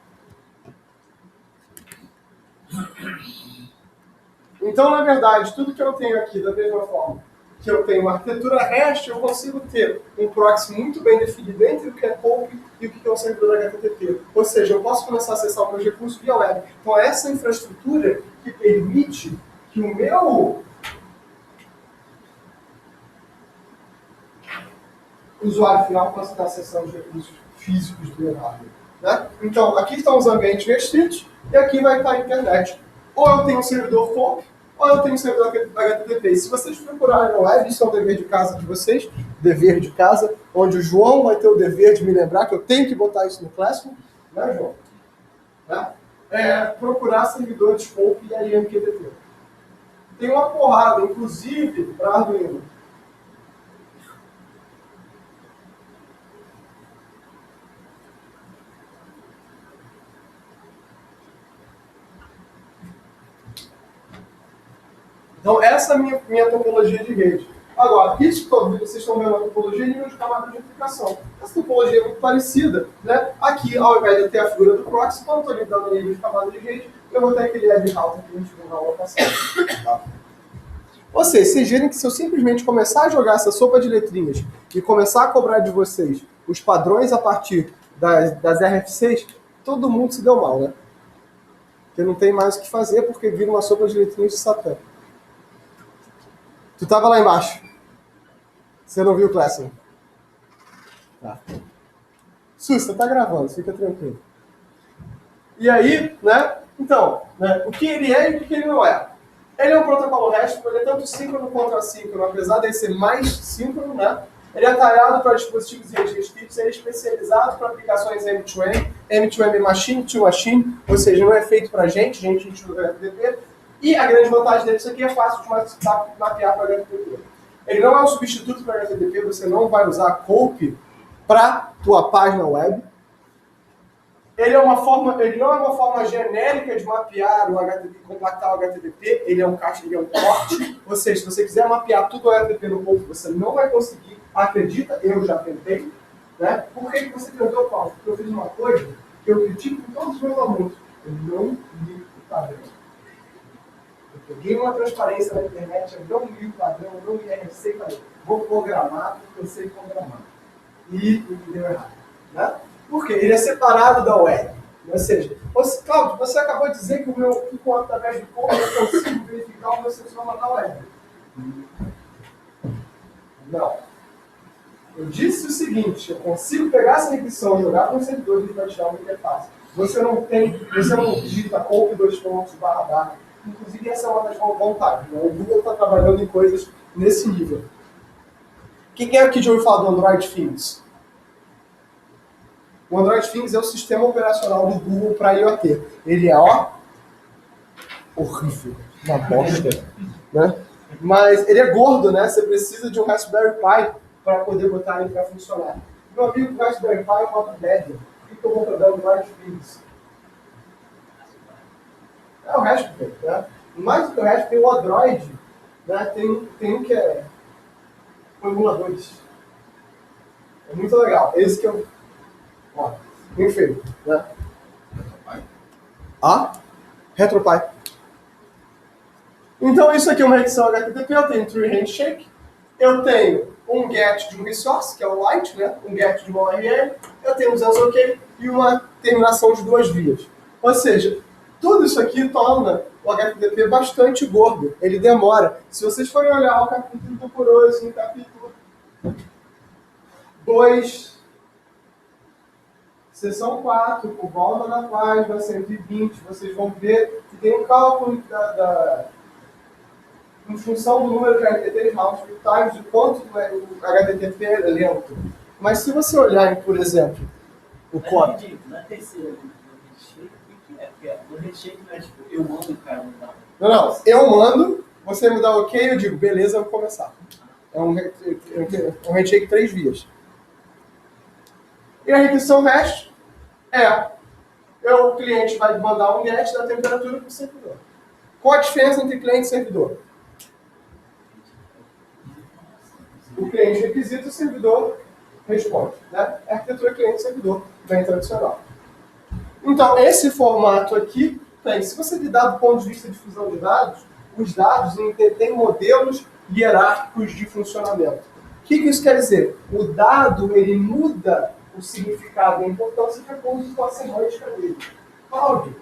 Então, na verdade, tudo que eu tenho aqui, da mesma forma que eu tenho uma arquitetura REST, eu consigo ter um proxy muito bem definido entre o que é COAP e o que é um servidor HTTP. Ou seja, eu posso começar a acessar os meus recursos via web. Então, é essa infraestrutura que permite que o meu usuário final possa estar acessando os recursos físicos do meu hardware. Né? Então, aqui estão os ambientes restritos e aqui vai estar a internet. Ou eu tenho um servidor COAP, ou eu tenho um servidor HTTP. E se vocês procurarem na web, isso é um dever de casa de vocês, dever de casa, onde o João vai ter o dever de me lembrar que eu tenho que botar isso no Classroom, né, João? Né? Procurar servidores COAP e AMQTT. Tem uma porrada, inclusive, para Arduino. Então, essa é a minha topologia de rede. Agora, isso que vocês estão vendo a topologia de nível de camada de aplicação. Essa topologia é muito parecida. Né? Aqui, ao invés de ter a figura do proxy, quando eu estou lidando nível de camada de rede, eu vou ter aquele edge router que a gente viu na aula passada. Tá? Ou seja, vocês verem que se eu simplesmente começar a jogar essa sopa de letrinhas e começar a cobrar de vocês os padrões a partir das RFCs, todo mundo se deu mal, né? Porque não tem mais o que fazer, porque vira uma sopa de letrinhas de Satã. Tu tava lá embaixo. Você não viu o Classroom? Tá. Sussa, tá gravando, fica tranquilo. E aí, né? Então, né, o que ele é e o que ele não é. Ele é um protocolo REST, ele é tanto síncrono quanto assíncrono, apesar de ser mais síncrono, né? Ele é talhado para dispositivos e redes restritos, ele é especializado para aplicações M2M, M2M machine to machine, ou seja, não é feito para gente usa HTTP. E a grande vantagem dele, isso aqui é fácil de mapear para HTTP. Ele não é um substituto para HTTP, você não vai usar COAP para tua página web. Ele não é uma forma genérica de mapear o HTTP, compactar o HTTP, ele é um corte, ou seja, se você quiser mapear tudo o HTTP no COAP, você não vai conseguir, acredita, eu já tentei. Né? Por que você tentou, Paulo? Porque eu fiz uma coisa que eu critico com todos os meus alunos, eu não li o padrão. Eu peguei uma transparência na internet, eu não li o padrão, eu não li a receita, falei, vou programar porque eu sei programar. E deu errado. Né? Por quê? Ele é separado da web. Ou seja, Cláudio, você acabou de dizer que o meu, através do código, eu consigo verificar o meu sensor na web. Não. Eu disse o seguinte, eu consigo pegar essa requisição e jogar para um servidor e vai tirar uma interface. Você não digita ou dois pontos, barra. Inclusive, essa é uma das vontades. Né? O Google está trabalhando em coisas nesse nível. Quem é aqui de ouviu falar do Android Things? O Android Things é o sistema operacional do Google para IoT. Ele é, horrível. Uma bosta. Né? Mas ele é gordo, né? Você precisa de um Raspberry Pi para poder botar ele para funcionar. Meu amigo, o Raspberry Pi é uma média. O que eu vou fazer no Android Things? É o Raspberry, né? Mais do que o Raspberry, o Android, né? Tem um que é emuladores. É muito legal. Esse que eu... bem feito, né? RetroPie. Então isso aqui é uma requisição HTTP, eu tenho tree handshake, eu tenho um get de um resource, que é o light, né? Um get de uma URL, eu tenho um OK e uma terminação de 2 vias. Ou seja, tudo isso aqui torna o HTTP bastante gordo, ele demora. Se vocês forem olhar o capítulo do Poroso, no capítulo 2, seção 4, por volta da página 120, vocês vão ver que tem um cálculo em função do número de HTTPs, round-trip times, de quanto o HTTP é lento. Mas se você olhar, por exemplo, o código... Na terceira, no handshake, o que é? Porque no handshake não é tipo, eu mando o cara mudar. Não, eu mando, você me dá ok, eu digo, beleza, eu vou começar. É um handshake 3 vias. E a requisição REST o cliente vai mandar um get da temperatura para o servidor. Qual a diferença entre cliente e servidor? O cliente requisita, o servidor responde. Né? É arquitetura cliente-servidor, bem tradicional. Então, esse formato aqui tem, se você lidar do ponto de vista de fusão de dados, os dados têm modelos hierárquicos de funcionamento. O que isso quer dizer? O dado, ele muda o significado e a importância de acordo com a semântica dele. Cláudio,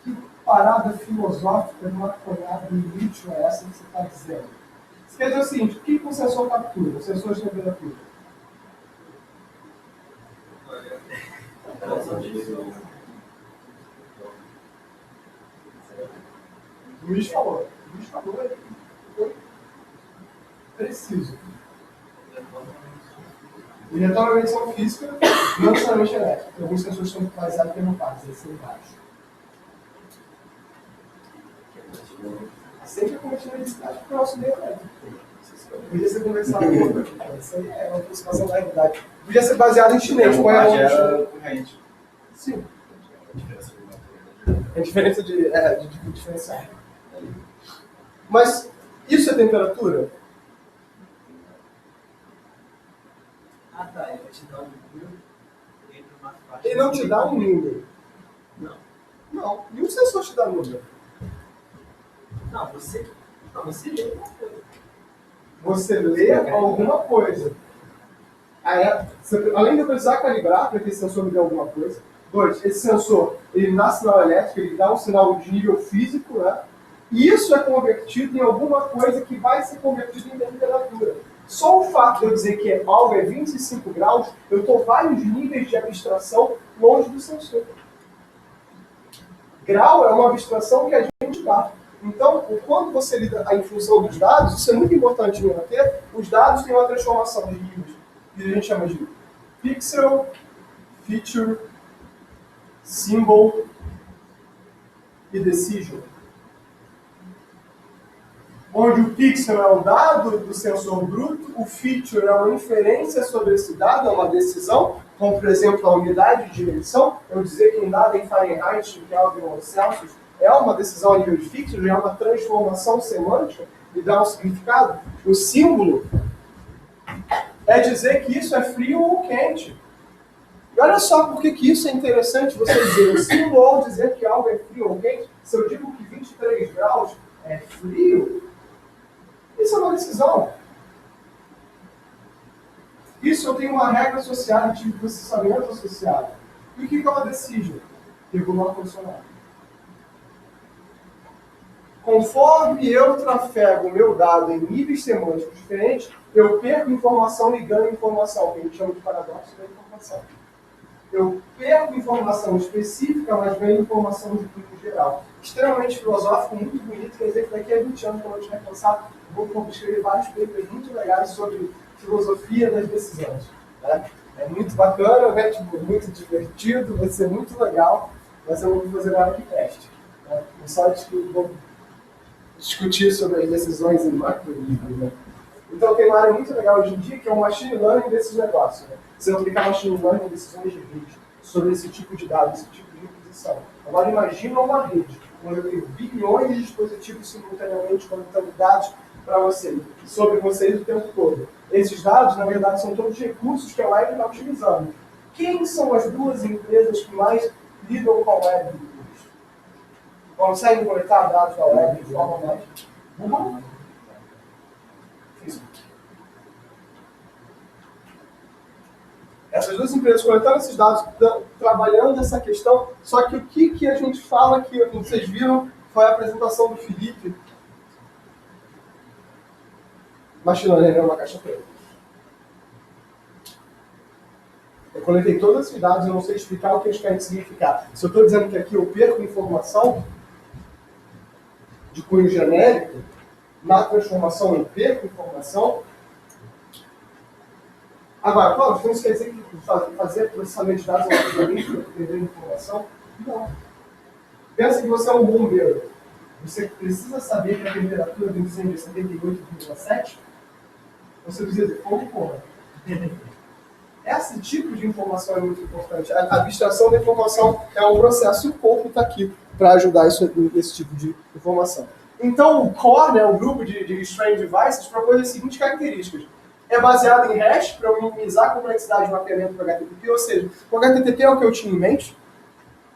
que parada filosófica, maconhada e inútil é essa que você está dizendo? Isso quer dizer o seguinte, o que o sensor captura, o sensor de temperatura? O Luiz falou, foi preciso. E retorno à medição física, não necessariamente elétrica. Alguns sensores são baseados em menores, eles são baixos. Sempre a convertibilidade para o nosso meio elétrico. Podia ser conversado com outra. Isso aí é uma aproximação da realidade. Podia ser baseado em chinês. Qual é a corrente? Sim. É diferença de diferencial. Mas isso é temperatura? Ah, tá. Ele vai te dar um número entre uma faixa. Ele não te dá um número. Não. Não. Nenhum sensor te dá número. Não, você lê alguma coisa. Você lê alguma coisa. Além de eu precisar calibrar para que esse sensor me dê alguma coisa. 2, esse sensor, ele dá sinal elétrico, ele dá um sinal de nível físico, né? E isso é convertido em alguma coisa que vai ser convertido em temperatura. Só o fato de eu dizer que algo é 25 graus, eu estou vários níveis de abstração longe do sensor. Grau é uma abstração que a gente dá. Então, quando você lida em função dos dados, isso é muito importante no IoT, os dados têm uma transformação de níveis, que a gente chama de pixel, feature, symbol e decision. Onde o pixel é o dado do sensor bruto, o feature é uma inferência sobre esse dado, é uma decisão, como por exemplo a unidade de medição, eu dizer que um dado em Fahrenheit, Kelvin ou Celsius, é uma decisão a nível de feature, é uma transformação semântica e dá um significado. O símbolo é dizer que isso é frio ou quente. E olha só por que isso é interessante você dizer. O símbolo ao dizer que algo é frio ou quente, se eu digo que 23 graus é frio, isso é uma decisão. Isso eu tenho uma regra associada, tipo de processamento associado. E o que é uma decision? Regular funcionário. Conforme eu trafego o meu dado em níveis semânticos diferentes, eu perco informação e ganho informação, que a gente chama de paradoxo da informação. Eu perco informação específica, mas ganho informação de cunho geral. Extremamente filosófico, muito bonito, quer dizer que daqui a 20 anos, quando eu estiver cansado, vou escrever vários papers muito legais sobre filosofia das decisões. Né? É muito bacana, né? Tipo, muito divertido, vai ser muito legal, mas eu vou fazer nada que teste. Né? Eu só vou discutir sobre as decisões em macro nível. Né? Então tem uma área muito legal hoje em dia que é o machine learning desses negócios. Né? Você aplicar machine learning em decisões de rede sobre esse tipo de dados, esse tipo de inquisição. Agora imagina uma rede, onde eu tenho bilhões de dispositivos simultaneamente coletando dados para você, sobre vocês o tempo todo. Esses dados, na verdade, são todos recursos que a web está utilizando. Quem são as duas empresas que mais lidam com a web? Conseguem coletar dados da web de forma mais Google? Facebook. Essas duas empresas coletando esses dados, trabalhando essa questão, só que o que a gente fala que vocês viram foi a apresentação do Felipe. Machine learning é uma caixa preta. Eu coletei todos esses dados e não sei explicar o que eles querem significar. Se eu estou dizendo que aqui eu perco informação de cunho genérico, na transformação eu perco informação. Agora, Cláudio, então isso quer dizer que fazer processamento de dados automaticamente para perder informação? Não. Pensa que você é um bombeiro. Você precisa saber que a temperatura do incêndio é 78,7? Você precisa de fogo e porra. Esse tipo de informação é muito importante. A abstração da informação é um processo e o corpo está aqui para ajudar esse tipo de informação. Então, o core, né, o grupo de Strain Devices, propôs as seguintes características. É baseado em hash para eu minimizar a complexidade de mapeamento para HTTP, ou seja, o HTTP é o que eu tinha em mente.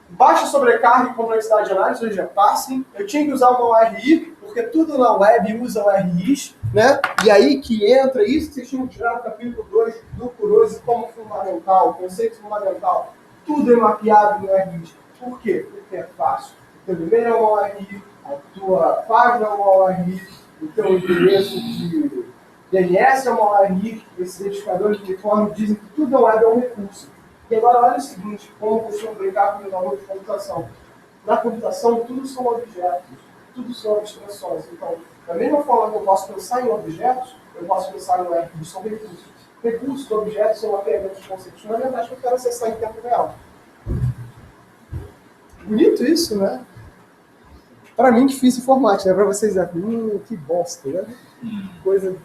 Baixa sobrecarga e complexidade de análise, ou seja, parsing. Eu tinha que usar uma ORI, porque tudo na web usa ORIs, né? E aí que entra isso que vocês tinham que tirar no capítulo 2 do Kurose como fundamental, conceito fundamental. Tudo é mapeado em ORIs. Por quê? Porque é fácil. O teu e-mail é uma ORI, a tua página é uma ORI, o teu endereço de DNS é uma ORI, esses identificadores de uniforme dizem que tudo na web é um recurso. E agora olha o seguinte, como eu costumo brincar com o meu aluno de computação. Na computação, tudo são objetos, tudo são abstrações. Então, da mesma forma que eu posso pensar em objetos, eu posso pensar em arquivos, são recursos. Recursos de objetos são mapeamentos de conceitos. Na verdade, que eu quero acessar em tempo real. Bonito isso, né? Para mim, difícil informática, né? Para vocês, que bosta, né? Coisa...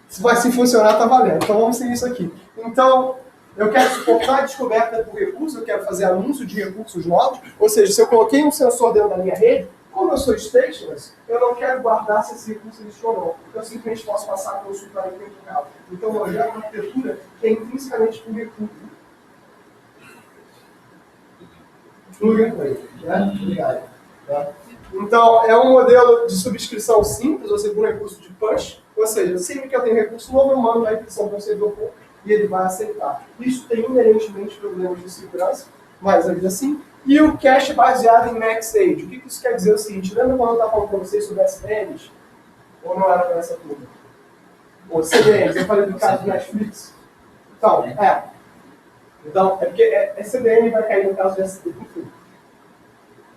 Se funcionar, tá valendo. Então vamos seguir isso aqui. Então, eu quero suportar a descoberta por recurso, eu quero fazer anúncio de recursos novos, ou seja, se eu coloquei um sensor dentro da minha rede, como eu sou stateless, eu não quero guardar se esse recurso existe ou não. Eu simplesmente posso passar a consultar em tempo real. Então eu gero uma arquitetura que é intrinsecamente por recurso. Plug and play, né? Obrigado. Tá? Então, é um modelo de subscrição simples, ou seja, um recurso de push, ou seja, sempre que eu tenho recurso novo, eu mando a repetição para o servidor e ele vai aceitar. Isso tem inerentemente problemas de segurança, mas a vida assim. E o cache baseado em max age. O que isso quer dizer? É o seguinte, lembra quando eu estava falando para vocês sobre SDNs? Ou não era para essa turma? Ou CDNs, eu falei do caso do Netflix. Então, Então, é porque CDN vai cair no caso de SDN. Enfim.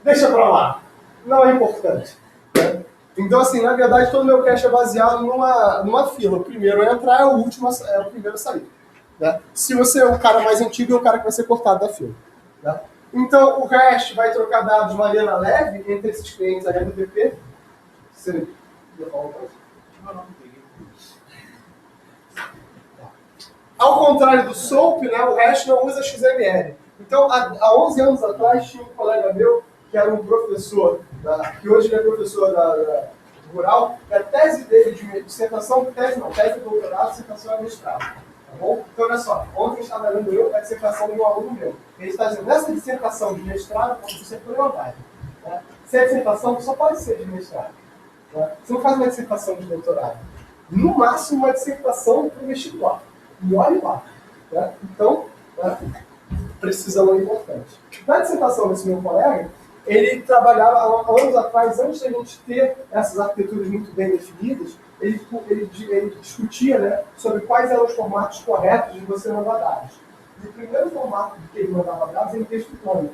Deixa para lá. Não é importante. Né? Então, assim, na verdade, todo o meu cache é baseado numa fila. O primeiro a entrar é o primeiro a sair. Né? Se você é o cara mais antigo, é o cara que vai ser cortado da fila. Né? Então, o REST vai trocar dados de maneira leve entre esses clientes HTTP. Você ia falar uma coisa? Não. Ao contrário do SOAP, né, o REST não usa XML. Então, há 11 anos atrás, tinha um colega meu que era um professor, que hoje ele é professor da rural, e a tese dele de dissertação, tese de doutorado, dissertação é mestrado. Tá bom? Então, olha só, ontem estava lendo a dissertação de um aluno meu. Ele está dizendo, nessa dissertação de mestrado, você foi uma vibe. Né? Se é dissertação, só pode ser de mestrado. Né? Você não faz uma dissertação de doutorado. No máximo, uma dissertação para o vestibular. E olhe lá. Né? Então, precisão é importante. Na dissertação desse meu colega, ele trabalhava há anos atrás, antes da gente ter essas arquiteturas muito bem definidas, ele discutia, né, sobre quais eram os formatos corretos de você mandar dados. E o primeiro formato que ele mandava dados era em texto plano.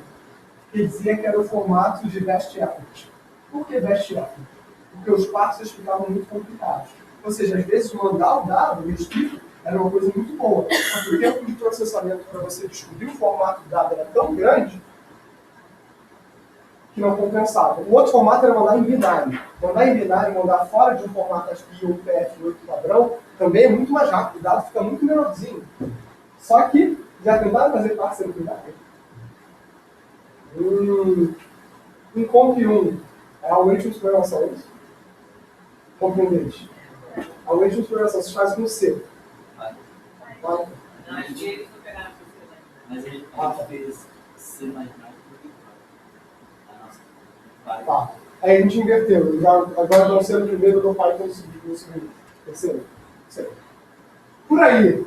Ele dizia que era o formato de best effort. Por que best effort? Porque os passos ficavam muito complicados. Ou seja, às vezes mandar o dado escrito era uma coisa muito boa, mas o tempo de processamento para você descobrir o formato do dado era tão grande que não compensava. O outro formato era mandar em binário. Mandar em binário, mandar fora de um formato ASCII ou PF8 padrão, também é muito mais rápido, o dado fica muito menorzinho. Só que, já tentaram fazer parser em binário? Em Comp1, é a última exploração, é isso? Comp1 deles. A última exploração, vocês fazem com C. Não, acho que eles não pegaram por C, né? Mas ele fez C++ por Python. Tá. Aí a gente inverteu. Agora não ser no primeiro, no Python no segundo. Terceiro. Terceiro. Por aí.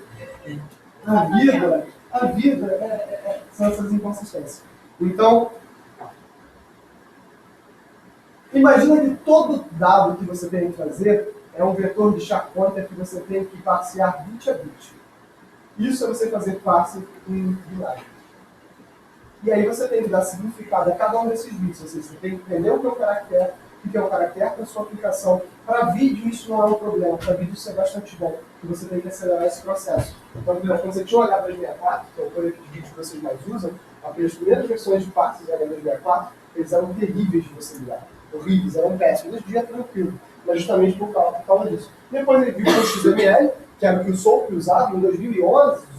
A vida são essas inconsistências. Então, imagina que todo dado que você tem que fazer é um vetor de char-pointer que você tem que parsear bit a bit. Isso é você fazer parse em binário. E aí você tem que dar significado a cada um desses bits. Ou seja, você tem que entender o que é um caractere, o que é um caractere para a sua aplicação. Para vídeo isso não é um problema, para vídeo isso é bastante bom, porque você tem que acelerar esse processo. Então, por exemplo, quando você tinha o H264, que é o projeto de vídeo que vocês mais usam, as primeiras versões de parses de H264, eles eram terríveis de você lidar. Horríveis, eram péssimos. Hoje em dia é tranquilo, mas justamente por causa disso. Depois ele viu o XML, que era o que o Soap usava em 2011,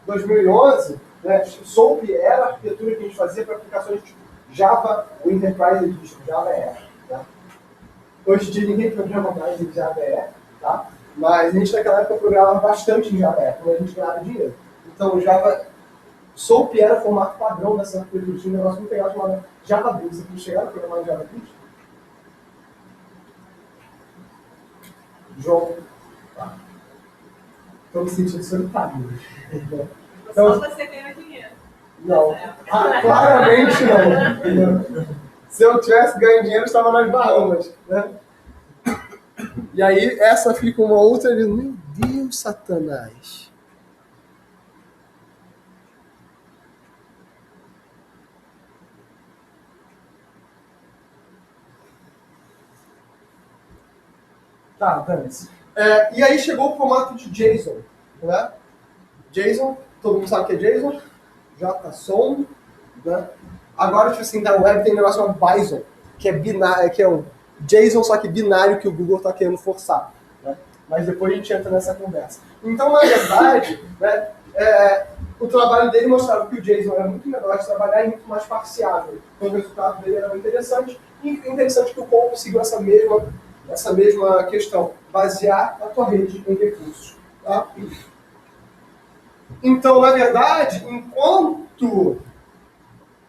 2011, né, Soap era a arquitetura que a gente fazia para aplicações tipo Java, o Enterprise Edition, Java EE. Tá? Hoje em dia ninguém programa mais em Java EE, tá? Mas a gente naquela época programava bastante em Java EE, quando a gente ganhava dinheiro. Então o Java Soap era o formato padrão dessa arquitetura, tinha um negócio muito legal chamado Java Boost. Vocês chegaram a programar em Java Boost? João. Tá. Estou me sentindo solitário. Só você ganha dinheiro. Não. Claramente não. Se eu tivesse ganho dinheiro, eu estava nas Bahamas. Né? E aí, essa fica uma outra. Meu Deus, Satanás. Tá, dane-se. E aí chegou o formato de JSON. Né? JSON, todo mundo sabe o que é JSON? JSON. Né? Agora, tipo assim, na web tem um negócio chamado Bison, que é binário, que é um JSON, só que binário que o Google está querendo forçar. Né? Mas depois a gente entra nessa conversa. Então, na verdade, né, o trabalho dele mostrava que o JSON era muito melhor de trabalhar e muito mais parciável. Então, o resultado dele era muito interessante. E interessante que o Comp seguiu essa mesma questão, basear a tua rede em recursos. Tá? Então, na verdade, enquanto...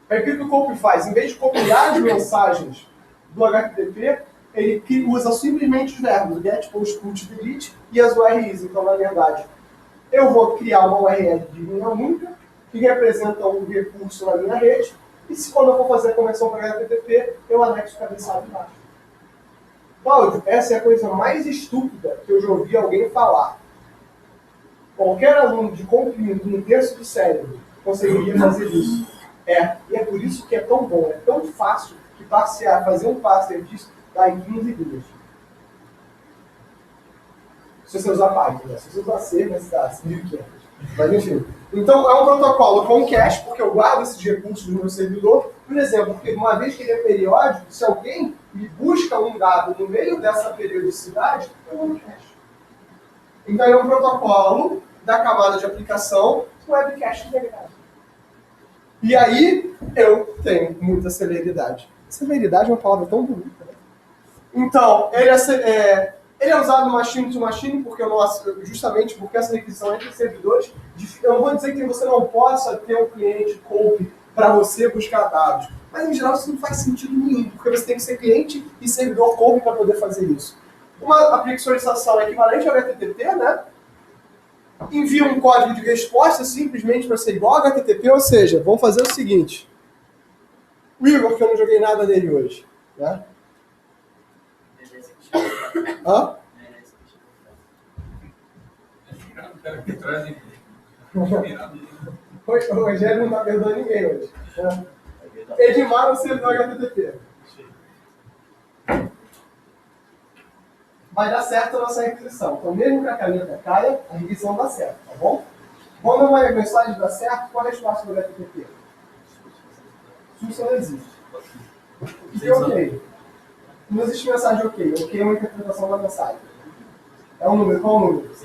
É o que o Comp faz? Em vez de copiar as mensagens do HTTP, ele usa simplesmente os verbos get, post, put, delete e as URIs. Então, na verdade, eu vou criar uma URL de linha única que representa um recurso na minha rede e se quando eu for fazer a conversão para HTTP, eu anexo o cabeçalho embaixo. Cláudio, essa é a coisa mais estúpida que eu já ouvi alguém falar. Qualquer aluno de Comp com um terço do cérebro conseguiria fazer isso. E é por isso que é tão bom, é tão fácil que fazer um parser disso dá em 15 dias. Se você usar Python, né? Se você usar C, vai dar 1.500. Mas enfim. Então é um protocolo com cache, porque eu guardo esses recursos no meu servidor. Por exemplo, porque uma vez que ele é periódico, se alguém me busca um dado no meio dessa periodicidade, eu vou no cache. Então é um protocolo da camada de aplicação com web cache integrado. E aí eu tenho muita celeridade. Celeridade é uma palavra tão bonita, né? Então, ele é usado machine to machine justamente porque essa requisição entre servidores. Eu não vou dizer que você não possa ter um cliente Comp para você buscar dados, mas em geral isso não faz sentido nenhum, porque você tem que ser cliente e servidor Comp para poder fazer isso. Uma solicitação equivalente ao HTTP, né? Envia um código de resposta simplesmente para ser igual ao HTTP, ou seja, vamos fazer o seguinte. O Igor, que eu não joguei nada nele hoje, né? Hã? O cara que traz em- O Rogério não está perdoando ninguém hoje. Né? Edmar o servidor HTTP. Vai dar certo a nossa requisição. Então, mesmo que a caneta caia, a requisição dá certo, tá bom? Quando uma mensagem dá certo, qual é a resposta do HTTP? SUS não existe. O que é ok? Não existe mensagem ok. Ok é uma interpretação da mensagem. É um número. Qual o número?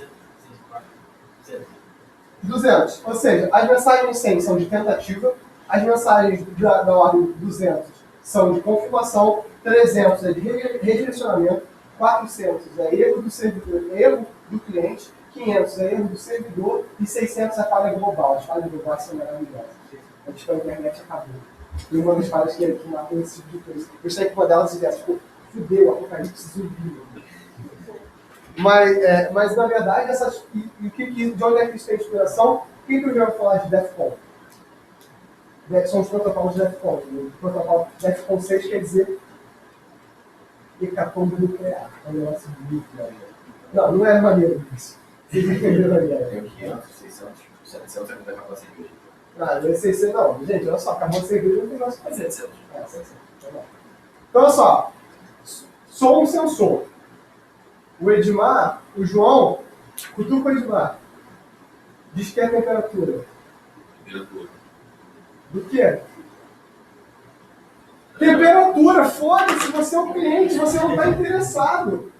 200. Ou seja, as mensagens 100 são de tentativa, as mensagens da ordem 200 são de confirmação, 300 é de redirecionamento, 400 é erro do servidor, erro do cliente, 500 é erro do servidor e 600 é falha global. As falhas globais são maravilhosas. A gente, a internet acabou. E uma das falhas que matou esse tipo de coisa. Eu sei que uma delas é tipo, fudeu, apocalipse zumbi. Mas na verdade, de onde é que isso tem inspiração? Quem que eu já ouvi falar de DEFCON? São os protocolos de DEFCON. O protocolo DEFCON 6 quer dizer hecatombe nuclear. É um negócio muito maneiro. Não, não é maneiro isso. Vocês entenderam a ideia. Tem 500, 600, 700 é quando acaba a cerveja. Ah, não é 600, não. Gente, olha só, acabou de cerveja, não tem negócio pra fazer. 700. É, 700. Então, olha só. Sou um sensor. O Edmar, o João, cutuca o Edmar. Diz que é a temperatura. Temperatura. Do quê? Temperatura, foda-se, você é um cliente, você não está interessado.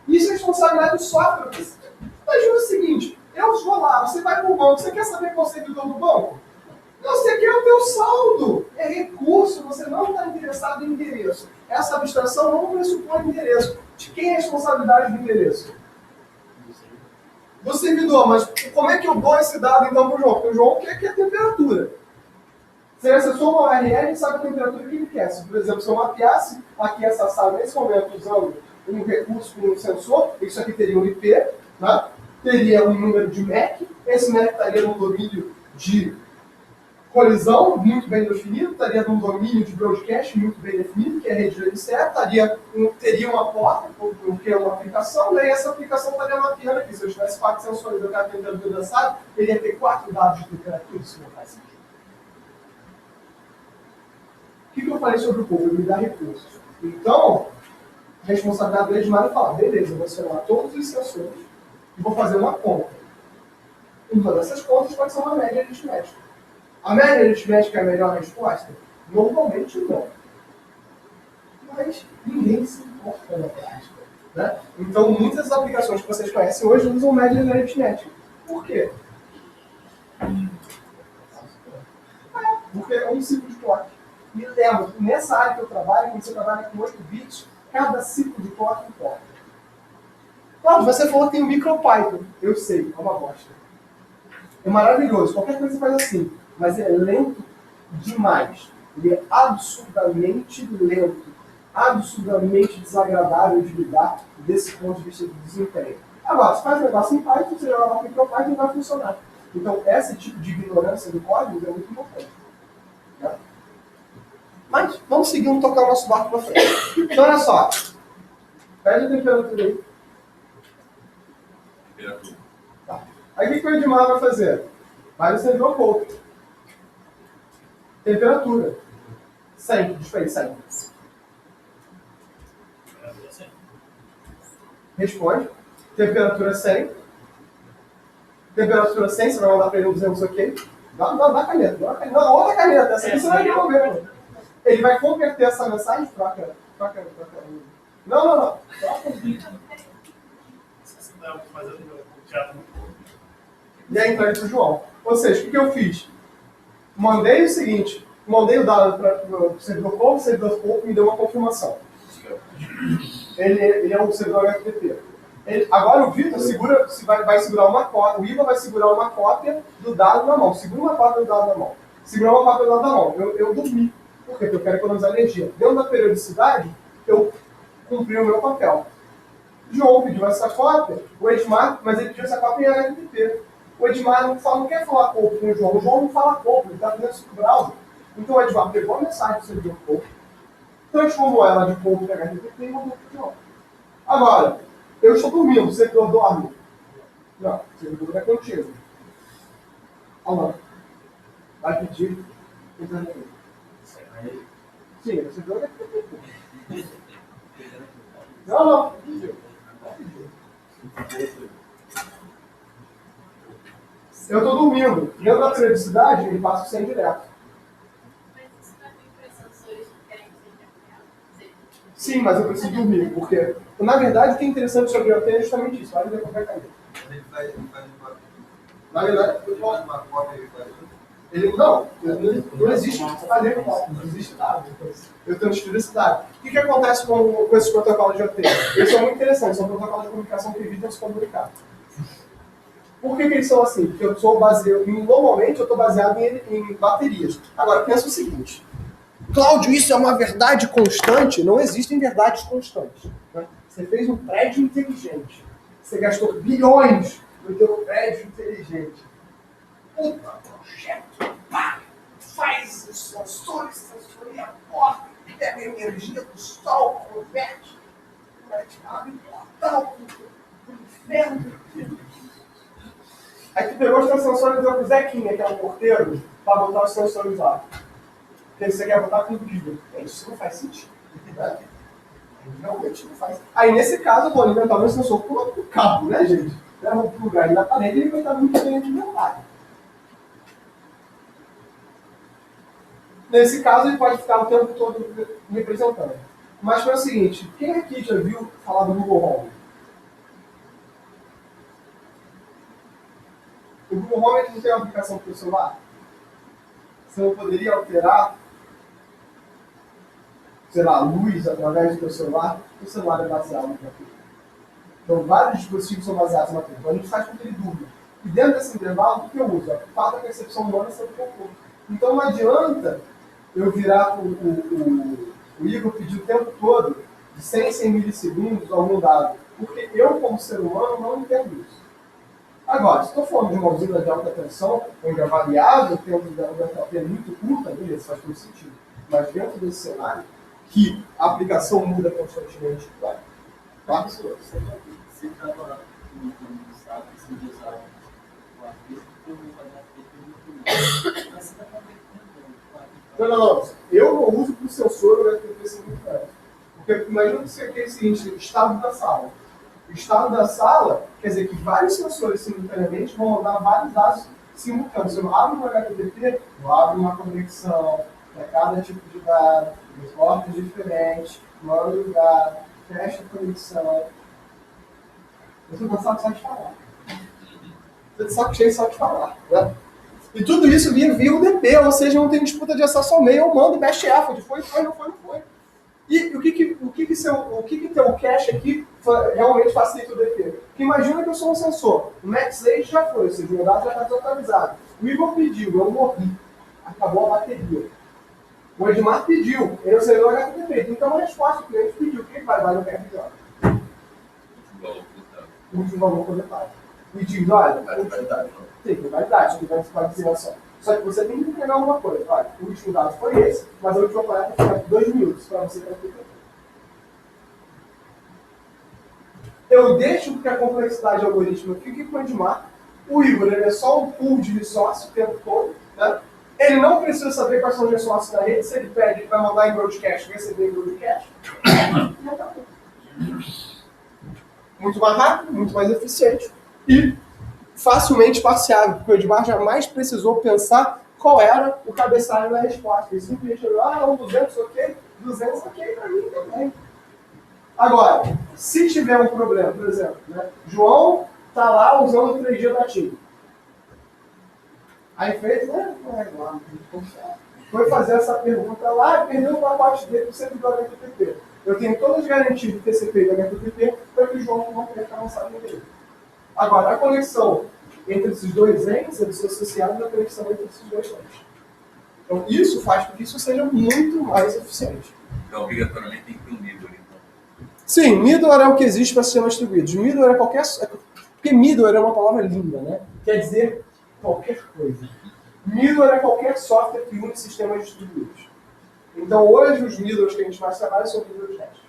Isso é responsabilidade do software. Imagina o seguinte, eu vou lá, você vai para o banco, você quer saber qual é o servidor do banco? Você quer o teu saldo. É recurso, você não está interessado em endereço. Essa abstração não pressupõe endereço. De quem é a responsabilidade do endereço? Do servidor, mas como é que eu dou esse dado então para o João? Porque o João quer que é a temperatura. Se ele acessou uma URL, ele sabe a temperatura que ele quer. Se, por exemplo, se eu mapeasse aqui essa sala nesse momento usando um recurso com um sensor, isso aqui teria um IP, né? Teria um número de MAC, esse MAC estaria no domínio de colisão muito bem definido, estaria num domínio de broadcast muito bem definido, que é a rede de LCE, teria uma porta, que é uma aplicação, daí essa aplicação estaria mapeando aqui. Se eu tivesse 4 sensores do cara tentando dançar, ele ia ter 4 dados de temperatura, isso não faz sentido. O que eu falei sobre o povo? Me dá recursos. Então, a responsabilidade do Edmar é falar, beleza, eu vou selecionar todos os sensores e vou fazer uma conta. Uma dessas contas pode ser uma média aritmética. A média aritmética é a melhor resposta? Normalmente não. Mas ninguém se importa na prática. Né? Então, muitas aplicações que vocês conhecem hoje usam média aritmética. Por quê? Porque é um ciclo de clock. E lembra, nessa área que eu trabalho, quando você trabalha com 8 bits, cada ciclo de clock importa. Claro, você falou que tem o MicroPython. Eu sei, é uma bosta. É maravilhoso, qualquer coisa você faz assim. Mas é lento demais. Ele é absurdamente lento. Absurdamente desagradável de lidar desse ponto de vista de desempenho. Agora, se faz um negócio em Python, você joga lá no MicroPython e vai funcionar. Então, esse tipo de ignorância do código é muito importante. Né? Mas, vamos seguindo tocar o nosso barco para frente. Então, olha só. Pede a temperatura aí. Temperatura. Tá. Aí, o que o Edmar vai fazer? Vai no servidor pouco. Temperatura. 100. Desfez 100. Responde. Temperatura 100. Temperatura 100, você vai mandar para ele um 200 ok. Dá a caneta. Não, outra caneta. Essa aqui você vai resolver. Ele vai converter essa mensagem. Troca. Não. Troca. E aí entrega para o João. Ou seja, o que eu fiz? Mandei o seguinte. Mandei o dado para o servidor pouco me deu uma confirmação. Ele é um servidor HTTP. Agora o Vitor vai segurar uma cópia, o Iva vai segurar uma cópia do dado na mão. Segura uma cópia do dado na mão. Segura uma cópia do dado na mão. Eu dormi. Por quê? Porque eu quero economizar energia. Dentro da periodicidade, eu cumpri o meu papel. João pediu essa cópia, o Edmar, mas ele pediu essa cópia em HTTP. O Edmar não quer falar pouco com o João não fala pouco, ele está fazendo isso no browser. Então o Edmar pegou a mensagem do servidor pouco, transformou ela de pouco para HTTP e mandou para o João. Agora, eu estou dormindo, o servidor dorme. Não, o servidor é contigo. Olha lá. Vai pedir internet. Sim, o servidor é contigo. Não. Eu estou dormindo. Dentro da periodicidade, ele passa o 100 direto. Mas isso não é para sensores que querem ser enviados? Sim, mas eu preciso dormir, porque, na verdade, o que é interessante sobre o IoT é justamente isso. Vai ver como vai cair. Ele faz uma. Na verdade, Uma cópia ele faz. não existe fazer cópia, não existe dado. Eu transfiro esse dado. O que acontece com esses protocolos de IoT? Eles são muito interessantes, são protocolos de comunicação que evitam se comunicar. Por que eles são assim? Porque eu sou baseado, normalmente eu estou baseado em baterias. Agora, pensa o seguinte. Cláudio, isso é uma verdade constante? Não existem verdades constantes. Né? Você fez um prédio inteligente. Você gastou bilhões no teu prédio inteligente. Puta, projeto, pá, faz os sensores, sensoria a porta, pega a energia do sol, converte, abre portal pro inferno. Aí tu pegou os teus sensores e deu pro Zequinha, que é um porteiro, para botar os sensores lá. Porque você quer botar com vídeo. Isso não faz sentido. Né? Realmente não faz. Aí nesse caso eu vou alimentar meu sensor por cabo, né, gente? Eu vou plugar ele na parede e ele vai estar muito bem alimentado. Nesse caso ele pode ficar o tempo todo me representando. Mas foi o seguinte, quem aqui já viu falar do Google Home? O Google Home ele não tem uma aplicação para o celular? Você não poderia alterar, sei lá, a luz através do seu celular? O celular é baseado na tecnologia. Então, vários dispositivos são baseados na tecnologia. Então, a gente faz com que ele durma. E dentro desse intervalo, o que eu uso? A falta da percepção humana sempre pouco. Então, não adianta eu virar o Igor pedir o tempo todo de 100 milissegundos algum dado. Porque eu, como ser humano, não entendo isso. Agora, se estou falando de uma usina de alta tensão, onde é variável o tempo da entropia é muito curta, beleza, faz todo sentido. Mas dentro desse cenário, que a aplicação muda constantemente, vai. Claro, Você estava no sábado, você usava o arquivo, eu vou fazer arquivo. Mas você está conectando. Não. Eu não uso para o sensor o FTP simultâneo. Porque imagina que você quer o seguinte, o estado da sala. O estado da sala quer dizer que vários sensores simultaneamente vão mandar vários dados simultâneos. Se eu abro um HTTP, eu abro uma conexão para cada tipo de dado, em portas diferentes, mando o dado, fecha a conexão. Eu estou cansado só de falar. Estou de saco cheio só de falar. Né? E tudo isso via UDP, ou seja, não tem disputa de acesso ao meio, eu mando best effort, foi, não foi. E o que teu cache aqui realmente facilita o DP? Porque imagina que eu sou um sensor, o MaxAge já foi, ou seja, o meu dado já está desatualizado. O Igor pediu, eu morri, acabou a bateria. O Edmar pediu, ele recebeu o HTTP, então a resposta que o cliente pediu, o que vai no PRJ? O último valor coletado. E diz, olha, tem validade, que vai dizer assim. Só que você tem que entregar uma coisa. Olha, o último dado foi esse, mas a última coleta foi 2 minutos para você ter. Eu deixo que a complexidade algorítmica fique com o Edmar. O Igor ele é só um pool de resources o tempo todo. Né? Ele não precisa saber quais são os resources da rede. Se ele pede, ele vai mandar em broadcast, receber em broadcast. E acabou. Muito mais rápido, muito mais eficiente. E facilmente passeável, porque o Edmar jamais precisou pensar qual era o cabeçalho da resposta. Ele simplesmente olhou, um 200 ok, 200 ok para mim também. Agora, se tiver um problema, por exemplo, né, João está lá usando o 3G da TIM. Aí fez, né? Foi fazer essa pergunta lá e perdeu o pacote dele para o servidor HTTP. Eu tenho todas as garantias de TCP e HTTP para que o João não tenha avançado no dele. Agora, a conexão entre esses dois entes, eles são associados à conexão entre esses dois entes. Então, isso faz com que isso seja muito mais eficiente. Então, obrigatoriamente tem que ter um nível. Então. Sim, middleware é o que existe para sistemas distribuídos. Middleware é qualquer... Porque middleware é uma palavra linda, né? Quer dizer qualquer coisa. Middleware é qualquer software que une sistemas distribuídos. Então, hoje, os middlewares que a gente mais trabalha são middlewares REST.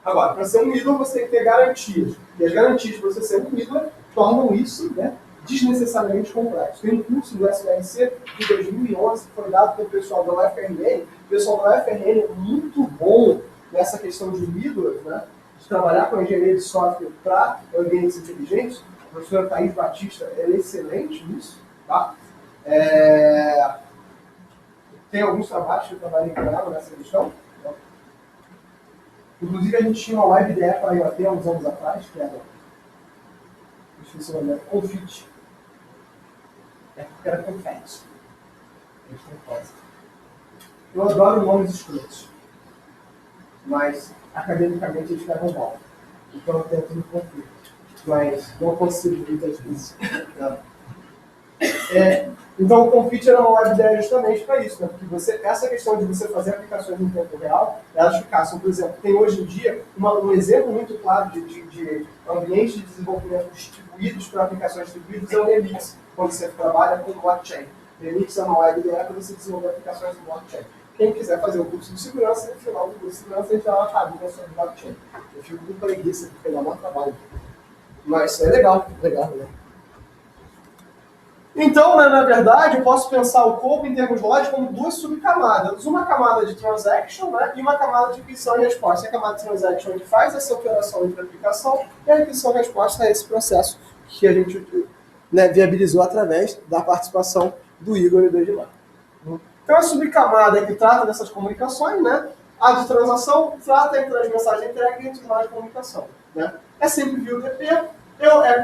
Agora, para ser um middleware, você tem que ter garantias. E as garantias de você ser um middleware tornam isso, né, desnecessariamente complexo. Tem um curso do SBRC de 2011 que foi dado pelo pessoal da UFRN. O pessoal da UFRN é muito bom nessa questão de middleware, né, de trabalhar com engenharia de software para ambientes inteligentes. A professora Thaís Batista ela é excelente nisso. Tá? Tem alguns trabalhos que eu trabalhei com ela nessa questão. Tá? Inclusive, a gente tinha uma web IDE para IoT há uns anos atrás, que era, esqueci o nome, Confit. Porque era Confet. Eu adoro nomes escritos, mas academicamente eles pegam mal. Então eu tento me conferir, mas não consigo muitas vezes. Então o Confit era uma web ideia justamente para isso, né? Porque essa questão de você fazer aplicações em tempo real, elas ficassem, por exemplo, tem hoje em dia um exemplo muito claro de ambientes de desenvolvimento distribuídos para aplicações distribuídas é o Remix, quando você trabalha com blockchain. Remix é uma web ideia para você desenvolver aplicações em blockchain. Quem quiser fazer o curso de segurança, no final do curso de segurança, a gente dá uma cabine sobre blockchain. Eu fico com preguiça, porque dá muito trabalho. Mas é legal, né? Então, né, na verdade, eu posso pensar o code em termos lógicos como duas subcamadas. Uma camada de transaction, né, e uma camada de requisição e resposta. A camada de transaction ele faz essa operação entre a aplicação e a requisição e resposta é esse processo que a gente, né, viabilizou através da participação do Igor e do Edmar. Então, a subcamada que trata dessas comunicações, né, a de transação trata entre as mensagens entregues e entre os de comunicação. Né? É sempre via UDP.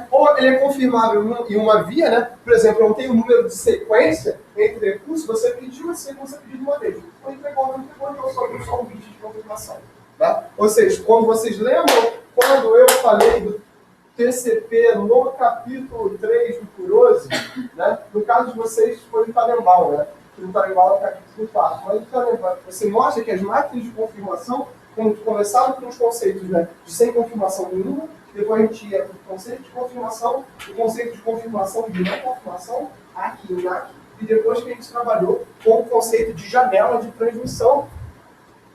Ou ele é confirmável em uma via, né? Por exemplo, eu não tenho um número de sequência entre recursos, você pediu esse recurso, você pediu de uma vez. Ou entregou, não entregou, então só um vídeo de confirmação. Tá? Ou seja, quando vocês lembram, quando eu falei do TCP no capítulo 3 do Kurose, né? No caso de vocês, foi o Talimbal, né? O Talimbal é o capítulo 4. Mas o Talimbal, você mostra que as máquinas de confirmação, como começaram com os conceitos, né, de sem confirmação nenhuma, depois a gente ia para o conceito de confirmação, o conceito de confirmação de não confirmação, ACK e NACK, e depois que a gente trabalhou com o conceito de janela de transmissão.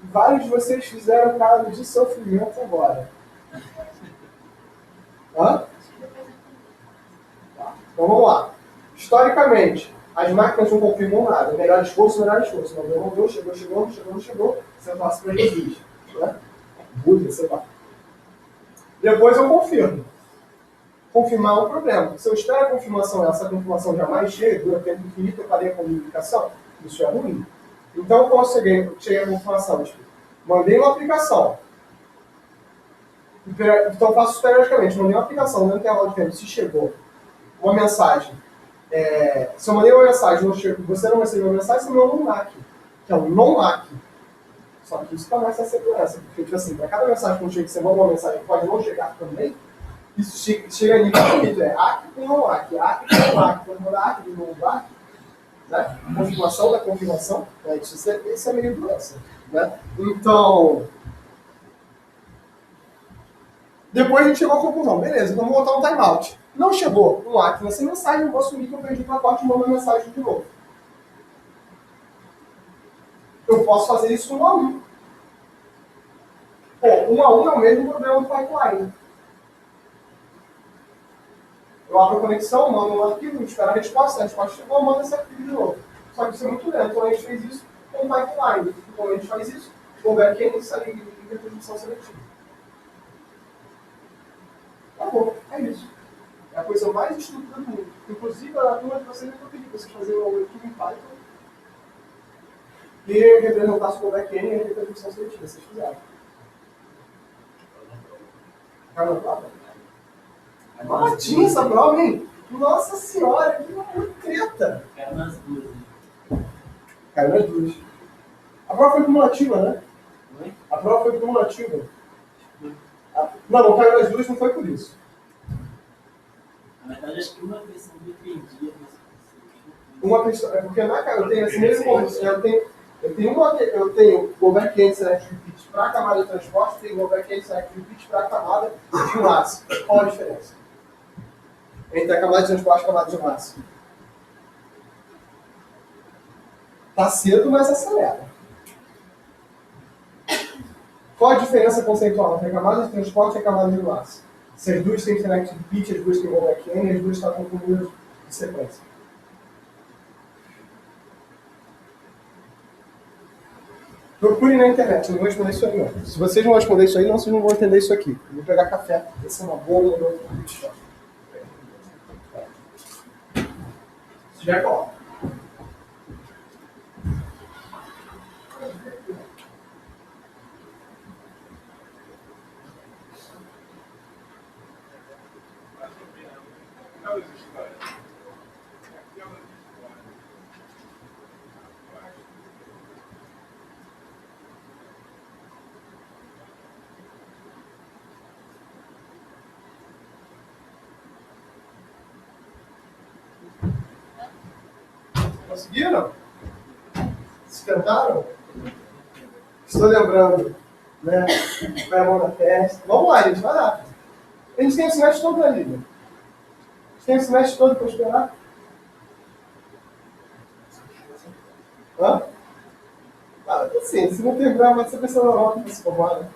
Vários de vocês fizeram caso de sofrimento agora. Hã? Tá. Então vamos lá. Historicamente, as máquinas não confirmam nada. Melhor esforço. Não deu, chegou. Você passa para eles. Né? Buja, sei lá. Depois eu confirmo. Confirmar é um problema. Se eu espero a confirmação e essa confirmação jamais chega, dura tempo infinito, eu parei a comunicação, isso é ruim. Então, quando eu cheguei a confirmação, tipo, mandei uma aplicação. Então, faço periodicamente. Mandei uma aplicação no intervalo de tempo. Se chegou uma mensagem, se eu mandei uma mensagem não chegou, você não recebeu uma mensagem, você mandou um NAC, que é um non-NAC. Só que isso começa a segurança, porque, tipo assim, para cada mensagem que chega, que você manda uma mensagem que pode não chegar também, isso chega a nível infinito, ACK com non-ACK, ACK com non-ACK, quando manda ACK de non-ACK, né? Confirmação da confirmação, né? Isso é meio doença, né? Então, depois a gente chegou à conclusão, beleza, então vamos botar um timeout. Não chegou um ACK nessa mensagem, eu vou assumir que eu perdi o pacote e mando a mensagem de novo. Eu posso fazer isso 1 a 1. Pô, 1 a 1 é o mesmo problema do pipeline. Eu abro a conexão, mando um arquivo, espero a resposta chegou, eu mando esse arquivo de novo. Só que isso é muito lento. Então a gente fez isso com o pipeline. Então a gente faz isso com o back-end e reprodução seletiva. Tá bom, é isso. É a coisa mais estúpida do mundo. Inclusive, a turma de vocês eu pedi para vocês fazerem um arquivo em Python e representasse com o back-end e a reprodução seletiva, vocês fizeram. Caiu na prova? Tinha essa prova, hein? Nossa senhora, que treta! Caiu nas duas, né? Caiu nas duas. A prova foi cumulativa, né? Oi? A prova foi cumulativa. Não caiu nas duas, não foi por isso. Na verdade, acho que uma questão me entendia. Uma questão, é porque na cara eu tenho esse mesmo momento, eu tenho Eu tenho o back-end select repeat para a camada de transporte, tenho o back-end select repeat para a camada de enlace. Qual a diferença entre a camada de transporte e a camada de enlace? Está cedo, mas acelera. Qual a diferença conceitual entre a camada de transporte e a camada de enlace? Se as duas têm select repeat, as duas têm o back-end, as duas estão com números de sequência. Procure na internet, não vou responder isso aí não. Se vocês não responder isso aí, não, vocês não vão entender isso aqui. Eu vou pegar café, esse é uma boa Se já coloca. Conseguiram? Se tentaram? Estou lembrando, né? Vai a mão na testa. Vamos lá, gente, vai lá. A gente tem o semestre todo na Lívia. A gente tem o semestre todo para esperar. Hã? Ah, assim, se não terminar, vai ser pessoa normal para se formar, né?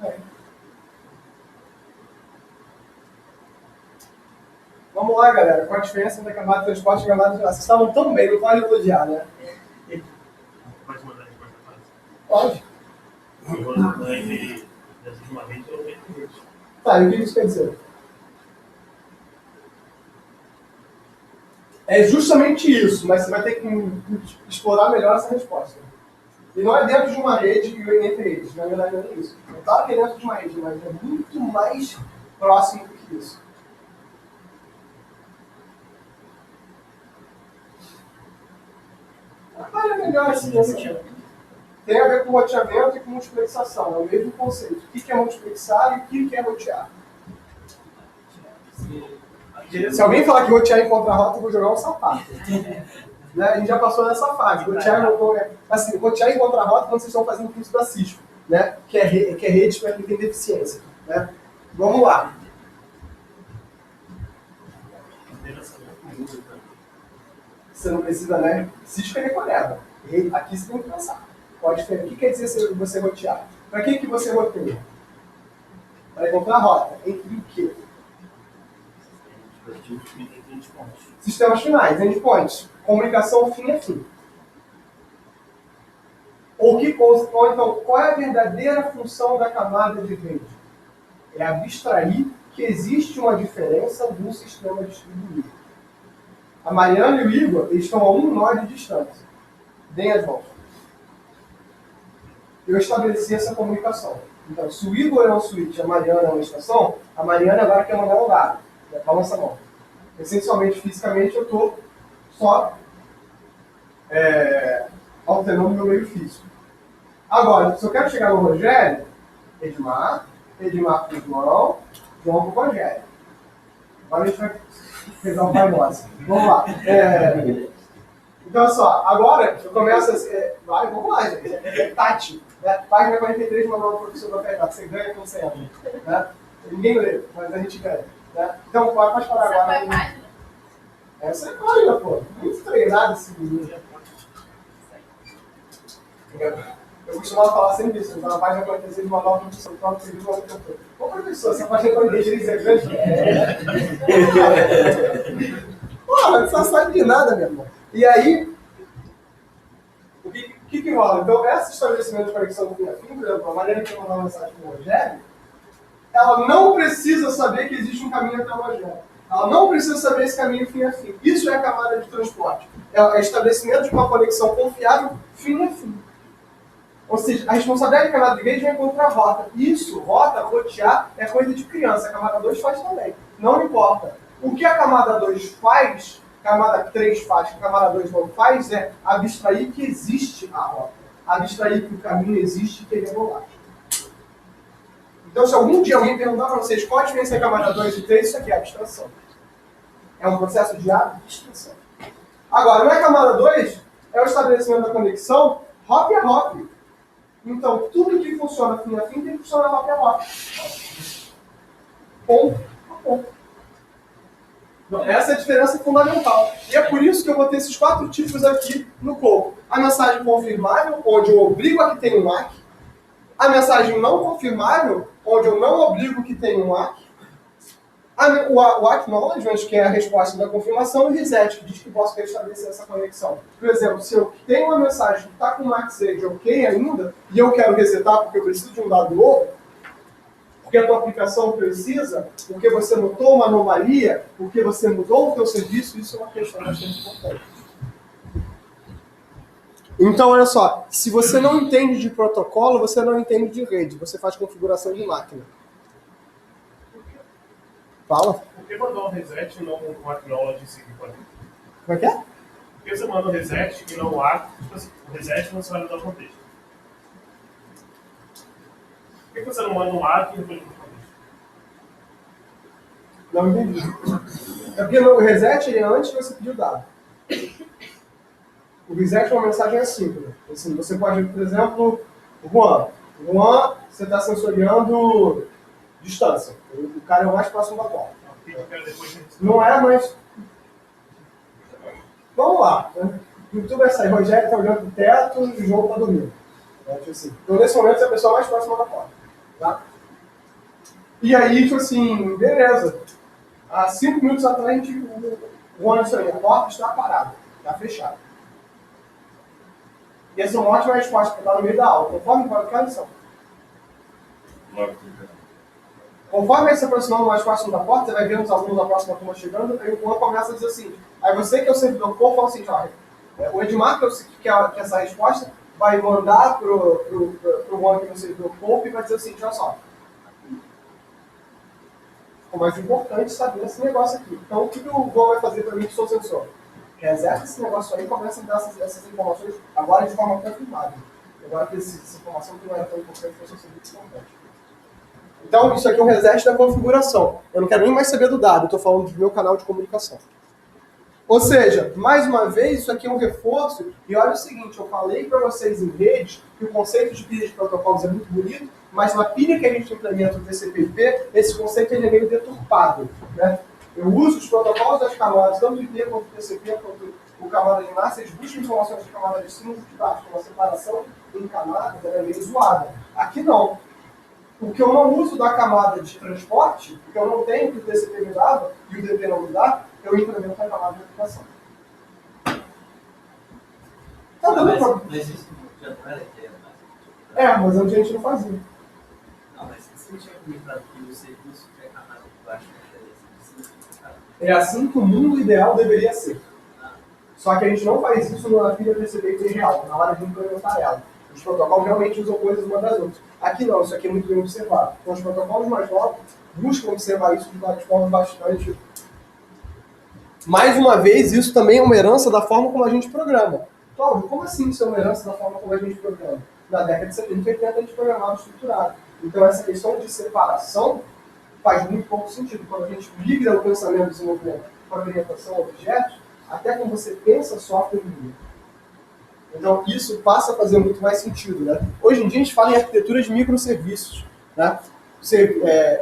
É. Vamos lá, galera. Qual a diferença entre a camada de transporte e a camada de enlace? Vocês estavam tão bem, não pode elogiar, né? Pode mandar a resposta fácil. Pode. Eu vou mandar ele dessa de uma vez ou outra. Tá, e o que isso quer dizer? É justamente isso, mas você vai ter que explorar melhor essa resposta. E não é dentro de uma rede e entre eles, na verdade não é isso. É claro que é dentro de uma rede, mas é muito mais próximo do que isso. Olha melhor assim, essa. Tem a ver com roteamento e com multiplexação, é o mesmo conceito. O que é multiplexar e o que é rotear? Se alguém falar que rotear em contra-rota, eu vou jogar um sapato. Né? A gente já passou nessa fase. Rotear em contra-rota quando vocês estão fazendo o curso da Cisco, né? que é rede para quem tem deficiência. Né? Vamos lá. Você não precisa, né? Cisco é recolhida. Aqui você tem que pensar. Qual a diferença? O que quer dizer você rotear? Para que você roteia? Para encontrar a rota. Entre o quê? Sistemas finais, endpoints. Comunicação fim a fim. Ou então, qual é a verdadeira função da camada de rede? É abstrair que existe uma diferença de um sistema distribuído. A Mariana e o Igor, eles estão a um nó de distância. Deem as mãos. Eu estabeleci essa comunicação. Então, se o Igor é um switch, a Mariana é uma estação, a Mariana agora quer mandar um dado. Balança a mão. Essencialmente, fisicamente, eu estou só alterando o meu meio físico. Agora, se eu quero chegar no Rogério, Edmar com o João com o Rogério. Agora a gente vai rezar o Pai Nosso. Vamos lá. Então, olha só, agora eu começo a... vamos lá, gente. É tático. Né? Página 43 do Manual do Professor da Pegada. Você ganha quando você entra. Né? Ninguém lê, mas a gente ganha. Né? Então, pode parar agora. Essa é a página, pô. Muito treinado esse menino. Eu costumava falar sempre isso. Na página 46 do Manual do Professor da Pegada. Ô, professor, essa página 43 é grande. Porra, você não sabe de nada, meu irmão. E aí, o que rola? Então, esse estabelecimento de conexão do fim a fim, por exemplo, a maneira que eu mandar uma mensagem para o Rogério, ela não precisa saber que existe um caminho até o Rogério. Ela não precisa saber esse caminho fim a fim. Isso é a camada de transporte. É o estabelecimento de uma conexão confiável fim a fim. Ou seja, a responsabilidade da camada de rede é encontrar a rota. Isso, rota, rotear, é coisa de criança. A camada 2 faz também. Não importa. O que a camada 2 faz, a camada 3 faz, que a camada 2 não faz, é abstrair que existe a rota. Abstrair que o caminho existe e que ele é volátil. Então, se algum dia alguém perguntar para vocês qual a diferença entre a camada 2 e 3, isso aqui é abstração. É um processo de abstração. Agora, na camada 2, é o estabelecimento da conexão hop a hop. Então, tudo que funciona fim a fim tem que funcionar hop a hop. Ponto a ponto. Então, essa é a diferença fundamental. E é por isso que eu vou ter esses 4 tipos aqui no corpo. A mensagem confirmável, onde eu obrigo a que tenha um MAC. A mensagem não confirmável, onde eu não obrigo que tenha um MAC. O acknowledgement, que é a resposta da confirmação, e o reset, que diz que posso restabelecer essa conexão. Por exemplo, se eu tenho uma mensagem que está com o MAC de ok ainda, e eu quero resetar porque eu preciso de um dado novo, porque a tua aplicação precisa, porque você notou uma anomalia, porque você mudou o teu serviço, isso é uma questão bastante importante. Então, olha só, se você não entende de protocolo, você não entende de rede, você faz configuração de máquina. Fala. Por que mandar um reset e não um acknowledge em seguida? Como é que é? Por que você manda um reset e não o act? Tipo assim, o reset você vai mudar o contexto. Por que você não manda um act e depois muda o contexto? Não entendi. É porque o reset ele é antes de você pedir o dado. O reset é uma mensagem assíncrona. Assim, você pode, por exemplo, Juan, você está sensoriando distância. O cara é o mais próximo da porta. Não é, mas... Vamos lá. Né? O YouTube vai sair. Rogério está olhando para o teto e o João está dormindo. Tipo assim. Então, nesse momento, você é a pessoa mais próxima da porta. Tá? E aí, tipo assim, beleza. Há 5 minutos atrás, o ônibus aí, a porta está parada. Está fechada. E essa é uma ótima resposta, porque está no meio da aula. Conforme qualquer lição. Conforme vai se aproximando mais próximo da porta, você vai vendo os alunos da próxima turma chegando, aí o Juan começa a dizer assim, aí você que é o servidor corpo, fala assim, olha, o Edmar, que é essa resposta, vai mandar pro Juan que é o servidor corpo e vai dizer assim, olha só, o mais importante saber esse negócio aqui. Então, o que o Juan vai fazer para mim que sou sensor? Reseta esse negócio aí e começa a dar essas informações agora de forma confirmada. Agora que essa informação que não era tão importante para o seu serviço importante. Então, isso aqui é um reset da configuração. Eu não quero nem mais saber do dado, eu estou falando do meu canal de comunicação. Ou seja, mais uma vez, isso aqui é um reforço. E olha o seguinte, eu falei para vocês em rede que o conceito de pilha de protocolos é muito bonito, mas na pilha que a gente implementa o TCP/IP, esse conceito ele é meio deturpado. Né? Eu uso os protocolos das camadas, tanto de IP quanto TCP, quanto o camada de massa, eles buscam informações de camada de cima e de baixo. Uma separação em camadas é meio zoada. Aqui não. O que eu não uso da camada de transporte, o que eu não tenho que o TCP me dava e o DP não me dá, eu implemento na camada de aplicação. Tá dando pra... Mas isso já não era ideia, mas... mas a gente não fazia. Não, mas você tinha comentado que o serviço que é camada de baixo É assim que o mundo ideal deveria ser. Só que a gente não faz isso na pilha TCP/IP real, na hora de implementar ela. Os protocolos realmente usam coisas uma das outras. Aqui não, isso aqui é muito bem observado. Então, os protocolos mais novos buscam observar isso de várias formas bastante. Mais uma vez, isso também é uma herança da forma como a gente programa. Cláudio, como assim isso é uma herança da forma como a gente programa? Na década de 70 e 80 a gente programava estruturado. Então, essa questão de separação faz muito pouco sentido. Quando a gente migra o pensamento do desenvolvimento para orientação a objetos, até quando você pensa software migra. Então, isso passa a fazer muito mais sentido. Né? Hoje em dia, a gente fala em arquitetura de microserviços. Né?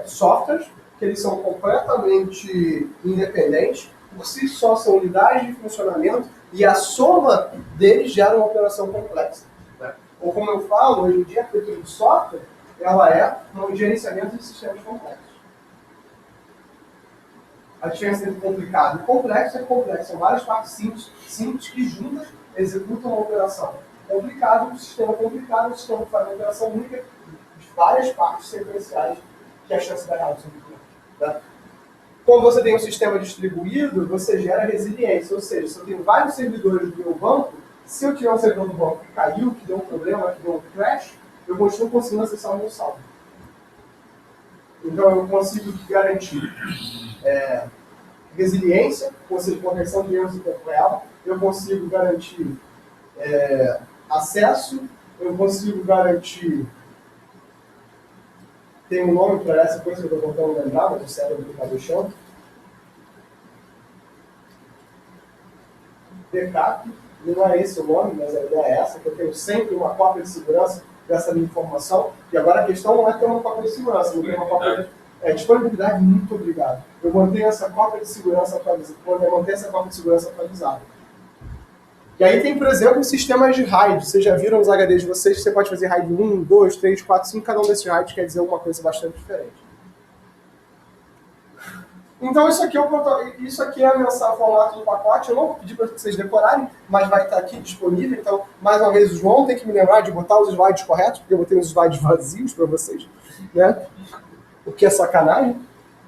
Softwares que eles são completamente independentes, por si só são unidades de funcionamento e a soma deles gera uma operação complexa. Né? Ou como eu falo, hoje em dia, a arquitetura de software ela é um gerenciamento de sistemas complexos. A diferença entre complicado e complexo é que complexo são várias partes simples que juntas executam uma operação. Complicado, um sistema complicado, um sistema que faz uma operação única de várias partes sequenciais que a chance de dar errado são muito grandes. Tá? Quando você tem um sistema distribuído, você gera resiliência, ou seja, se eu tenho vários servidores do meu banco, se eu tiver um servidor do banco que caiu, que deu um problema, que deu um crash, eu continuo conseguindo acessar o meu saldo. Então eu consigo garantir resiliência, ou seja, correção de erros em tempo real, eu consigo garantir acesso, eu consigo garantir... Tem um nome para essa coisa que eu estou tentando lembrar, mas o cérebro do chão. backup, e não é esse o nome, mas a ideia é essa, que eu tenho sempre uma cópia de segurança dessa minha informação, e agora a questão não é ter uma cópia de segurança, eu tenho uma cópia de disponibilidade, muito obrigado. Eu mantenho essa cópia de segurança atualizada, eu mantenho essa cópia de segurança atualizada. E aí tem, por exemplo, sistemas de RAID. Vocês já viram os HDs de vocês? Você pode fazer RAID 1, 2, 3, 4, 5. Cada um desses RAIDs quer dizer uma coisa bastante diferente. Então isso aqui é a mensagem, o formato do pacote. Eu não vou pedir para vocês decorarem, mas vai estar aqui disponível. Então, mais uma vez, o João tem que me lembrar de botar os slides corretos, porque eu botei os slides vazios para vocês, né? O que é sacanagem.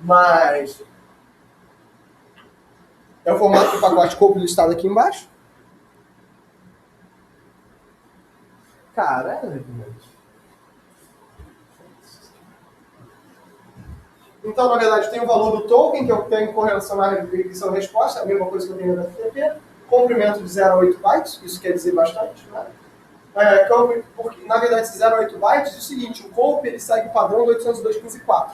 Mas é o formato do pacote Cope listado aqui embaixo. Caralho. Então, na verdade, tem o valor do token, que eu tenho correlacionar a requisição e resposta, a mesma coisa que eu tenho no FTP. Comprimento de 0 a 8 bytes, isso quer dizer bastante, né? Porque, na verdade, esse 0 a 8 bytes é o seguinte, o COPE ele segue o padrão do 802.15.4.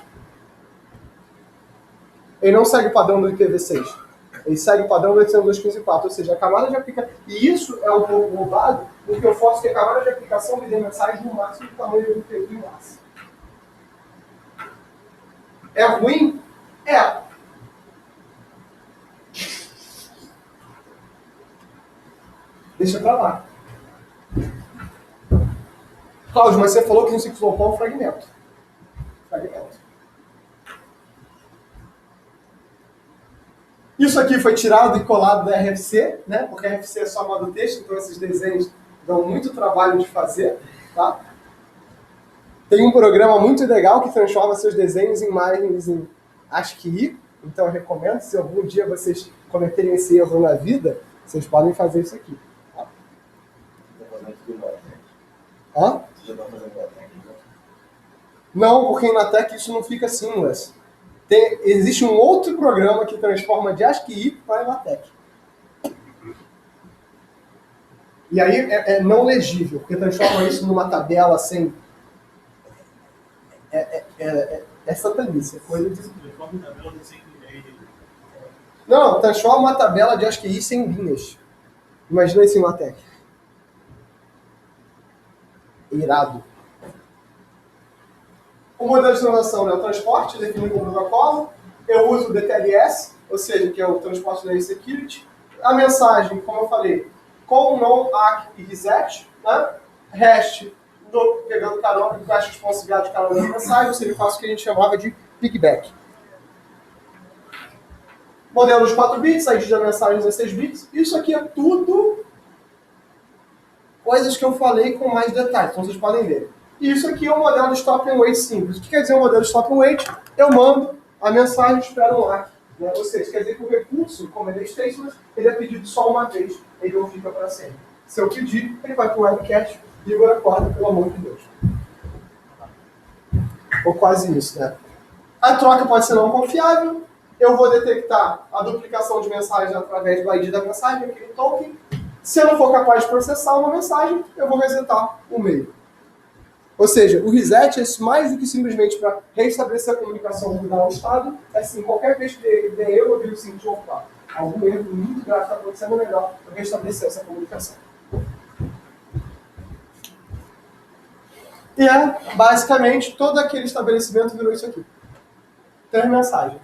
Ele não segue o padrão do IPv6. Ele segue o padrão do 802.15.4, ou seja, a camada de aplicação... E isso é um pouco roubado, porque eu faço que a camada de aplicação me dê mensagem no máximo do tamanho do IPv máximo. É ruim? É. Deixa pra lá. Cláudio, mas você falou que no ciclopão é um fragmento. Isso aqui foi tirado e colado da RFC, né? Porque a RFC é só modo texto, então esses desenhos dão muito trabalho de fazer, tá? Tem um programa muito legal que transforma seus desenhos em imagens em ASCII, então eu recomendo, se algum dia vocês cometerem esse erro na vida, vocês podem fazer isso aqui. Tá? Hã? Não, porque em LaTeX isso não fica seamless. Existe um outro programa que transforma de ASCII para LaTeX. E aí é não legível, porque transforma isso numa tabela sem... É satanice, é coisa de... Não, transforma uma tabela de ASCII sem linhas. Imagina isso em LaTeX. Irado. O modelo de transação é o transporte, definido como protocolo. Eu uso o DTLS, ou seja, que é o transporte layer security. A mensagem, como eu falei, com, non, ACK e reset. Né? REST, pegando carona, hash responsividade de cada mensagem, ou seja, eu faço o que a gente chamava de piggyback. Modelo de 4 bits, saída da mensagem 16 bits. Isso aqui é tudo coisas que eu falei com mais detalhes, então vocês podem ver. E isso aqui é um modelo de stop and wait simples. O que quer dizer um modelo de stop and wait? Eu mando a mensagem e espero um ACK. Né? Ou seja, quer dizer que o recurso, como ele é stateless, ele é pedido só uma vez, ele não fica para sempre. Se eu pedir, ele vai para o webcache e Igor acorda, pelo amor de Deus. Ou quase isso, né? A troca pode ser não confiável. Eu vou detectar a duplicação de mensagem através do ID da mensagem, aquele token. Se eu não for capaz de processar uma mensagem, eu vou resetar o meio. Ou seja, o reset é mais do que simplesmente para restabelecer a comunicação ou mudar o estado. É assim, qualquer vez que der erro, eu digo assim, opa, algum erro muito grave está acontecendo, é melhor eu restabelecer essa comunicação. E basicamente, todo aquele estabelecimento virou isso aqui. Tem mensagem.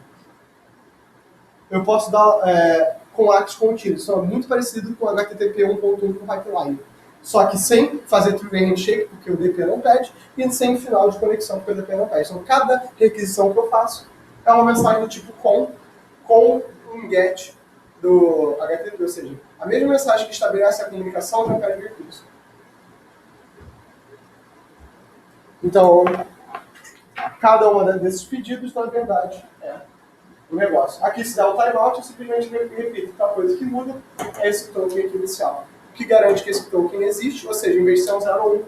Eu posso dar com ACKs contínuos. Isso é muito parecido com o HTTP 1.1 com pipeline. Só que sem fazer three-way handshake, porque o DP não pede, e sem final de conexão, porque o DP não pede. Então, cada requisição que eu faço é uma mensagem do tipo com um get do HTTP. Ou seja, a mesma mensagem que estabelece a comunicação já pede o recurso. Então, cada uma desses pedidos, na verdade, é o negócio. Aqui se dá o timeout, eu simplesmente repito. A coisa que muda é esse token aqui inicial. O que garante que esse token existe, ou seja, em vez de ser um 0 ou 1,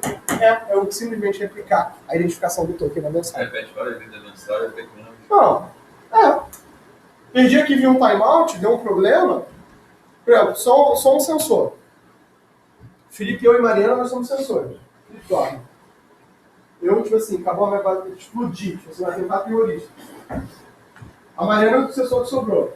eu simplesmente replicar a identificação do token na mensagem. Repete várias vezes a mensagem, até que Não. Perdi aqui, vi um timeout, deu um problema. Por exemplo, sou um sensor. Felipe, eu e Mariana, nós somos sensores. Felipe dorme. Eu, tipo assim, acabou a minha base de explodir. Tipo assim, vai tentar terrorista. A Mariana é o sensor que sobrou.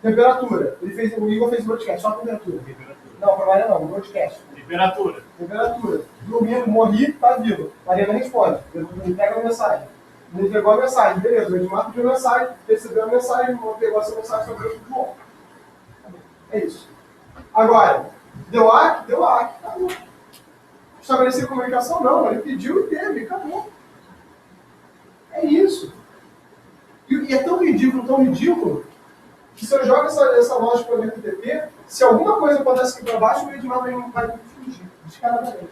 Temperatura. O Igor fez o broadcast, só temperatura. Temperatura. Não, para Maria não, o broadcast. Temperatura. Temperatura. Dormindo, morri, tá vivo. Mariana responde. Ele pega a mensagem. Ele pegou a mensagem, beleza. O Edmar pediu a mensagem, recebeu a mensagem, pegou essa mensagem sobre o bom. É isso. Agora, deu AC? Deu AC, acabou. Estabelecer comunicação? Não, ele pediu e teve, acabou. É isso. E é tão ridículo, que se eu jogo essa lógica para o HTTP, se alguma coisa acontece aqui para baixo, o Edmar vai fugir, descaradamente.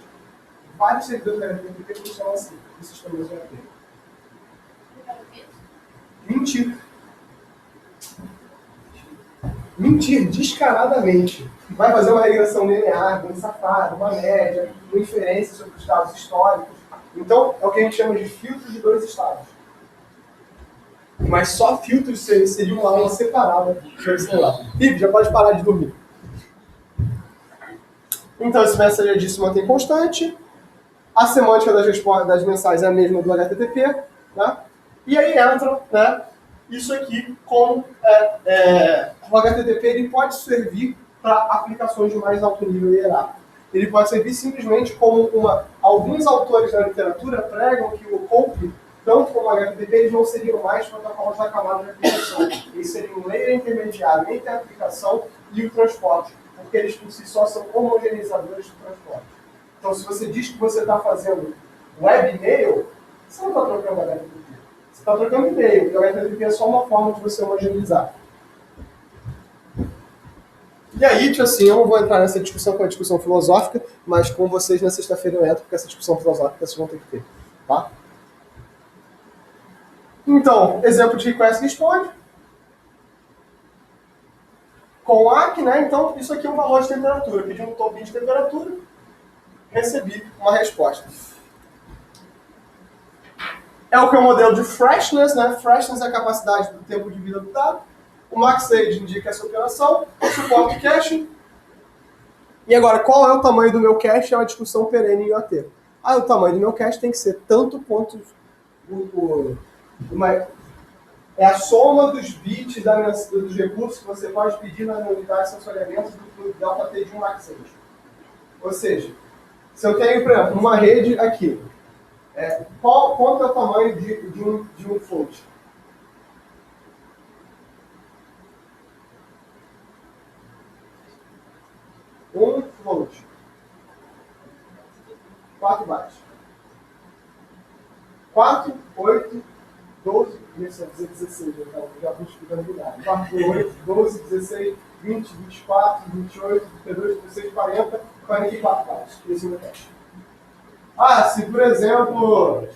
Vários servidores da HTTP funcionam assim, no sistema do HTTP. Mentir. Mentir descaradamente. Vai fazer uma regressão linear, bem safada, uma média, uma inferência sobre os dados históricos. Então, é o que a gente chama de filtros de dois estados. Mas só filtros seria uma aula separada. Felipe, já pode parar de dormir. Então, esse mensagem se mantém constante. A semântica das mensagens é a mesma do HTTP. Né? E aí entra, né, isso aqui como o HTTP ele pode servir para aplicações de mais alto nível hierárquico. Ele pode servir simplesmente como alguns autores da literatura pregam que o COAP, tanto como o HTTP, eles não seriam mais protocolos da camada de aplicação. Eles seriam um layer intermediário entre a aplicação e o transporte, porque eles por si só são homogeneizadores do transporte. Então, se você diz que você está fazendo webmail, você não está trocando HTTP. Você está trocando e-mail, e o HTTP é só uma forma de você homogeneizar. E aí, tipo assim, eu não vou entrar nessa discussão, que é uma discussão filosófica, mas com vocês na sexta-feira eu entro, porque essa discussão filosófica vocês vão ter que ter. Tá? Então, exemplo de request responde. Com ACK, né? Então, isso aqui é um valor de temperatura. Pedi um token de temperatura, recebi uma resposta. É o que é o modelo de freshness, né? Freshness é a capacidade do tempo de vida do dado. O MaxAge indica essa operação, suporta o caching. E agora, qual é o tamanho do meu cache? É uma discussão perene em IoT. O tamanho do meu cache tem que ser tanto quanto é a soma dos bits dos recursos que você pode pedir na unidade de sensoriamento do delta T de um MaxAge. Ou seja, se eu tenho, por exemplo, uma rede aqui, quanto é o tamanho de um float? Um float. 4 bytes. 4, 8, 12, isso é 16, então já vou explicando ligado. 4, 8, 12, 16, 20, 24, 28, 32, 26, 40, 44 bytes. Esse é o meu cache. Se por exemplo...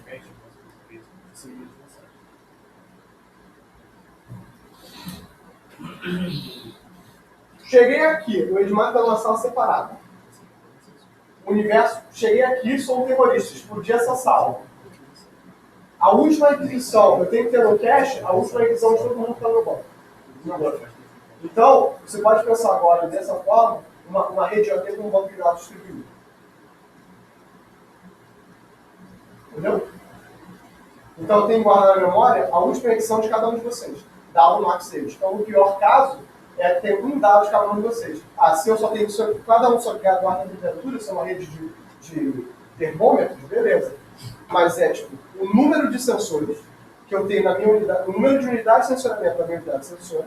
Cheguei aqui, o Edmar está numa sala separada. O universo, cheguei aqui, sou um terrorista, explodi essa sala. A última requisição, eu tenho que ter no cache, a última requisição de todo mundo está no banco. Então, você pode pensar agora, dessa forma, uma rede IoT com um banco de dados distribuído. Entendeu? Então, tem guardado na memória a última requisição de cada um de vocês, dado no MaxAge. Então, no pior caso, ter um dado de cada um de vocês. Se eu só tenho, cada um só quer guardar a temperatura, isso é uma rede de termômetros, beleza. Mas tipo, o número de sensores que eu tenho na minha unidade, o número de unidades de sensoramento da minha unidade de sensor,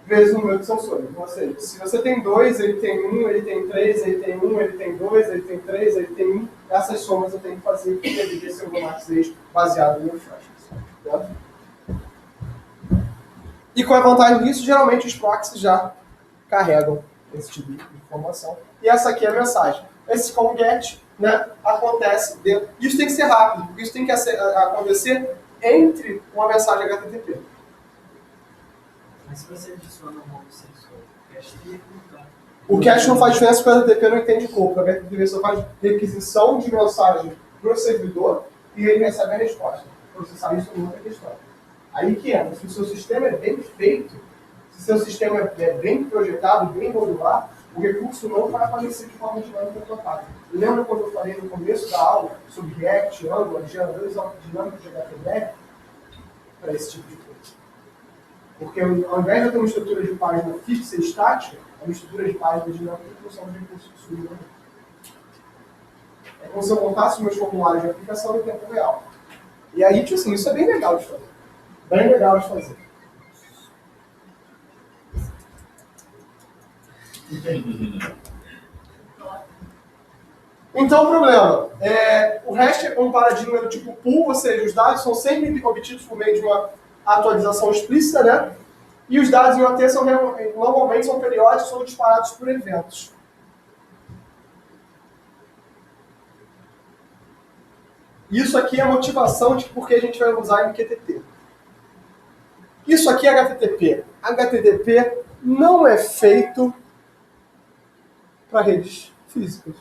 vezes o número de sensores. Ou seja, se você tem 2, ele tem 1, ele tem 3, ele tem 1, ele tem 2, ele tem 3, ele tem 1, essas somas eu tenho que fazer, que deveria ser o meu MaxAge baseado no meu freshness. Certo? E qual é a vantagem disso? Geralmente os proxies já carregam esse tipo de informação. E essa aqui é a mensagem. Esse call get, né, acontece dentro. Isso tem que ser rápido, porque isso tem que acontecer entre uma mensagem HTTP. Mas se você adiciona um novo sensor, o cache tem que mudar. O cache não faz diferença porque o HTTP não entende corpo. O HTTP só faz requisição de mensagem para o servidor e ele recebe a resposta. Processar isso não é questão. Aí que entra, se o seu sistema é bem feito, se o seu sistema é bem projetado, bem modular, o recurso não vai aparecer de forma dinâmica no ataque. Lembra quando eu falei no começo da aula sobre React, Angular, geradores dinâmicos de HTML? Para esse tipo de coisa. Porque ao invés de ter uma estrutura de página fixa e estática, é uma estrutura de página dinâmica em função de recursos que surgem. É como se eu montasse os meus formulários de aplicação em tempo real. E aí, tipo assim, isso é bem legal de fazer. Bem legal de fazer. Então, o problema o REST é um paradigma do tipo pool, ou seja, os dados são sempre obtidos por meio de uma atualização explícita, né? E os dados em OT normalmente são periódicos ou disparados por eventos. Isso aqui é a motivação de por que a gente vai usar MQTT. Isso aqui é HTTP. HTTP não é feito para redes físicas.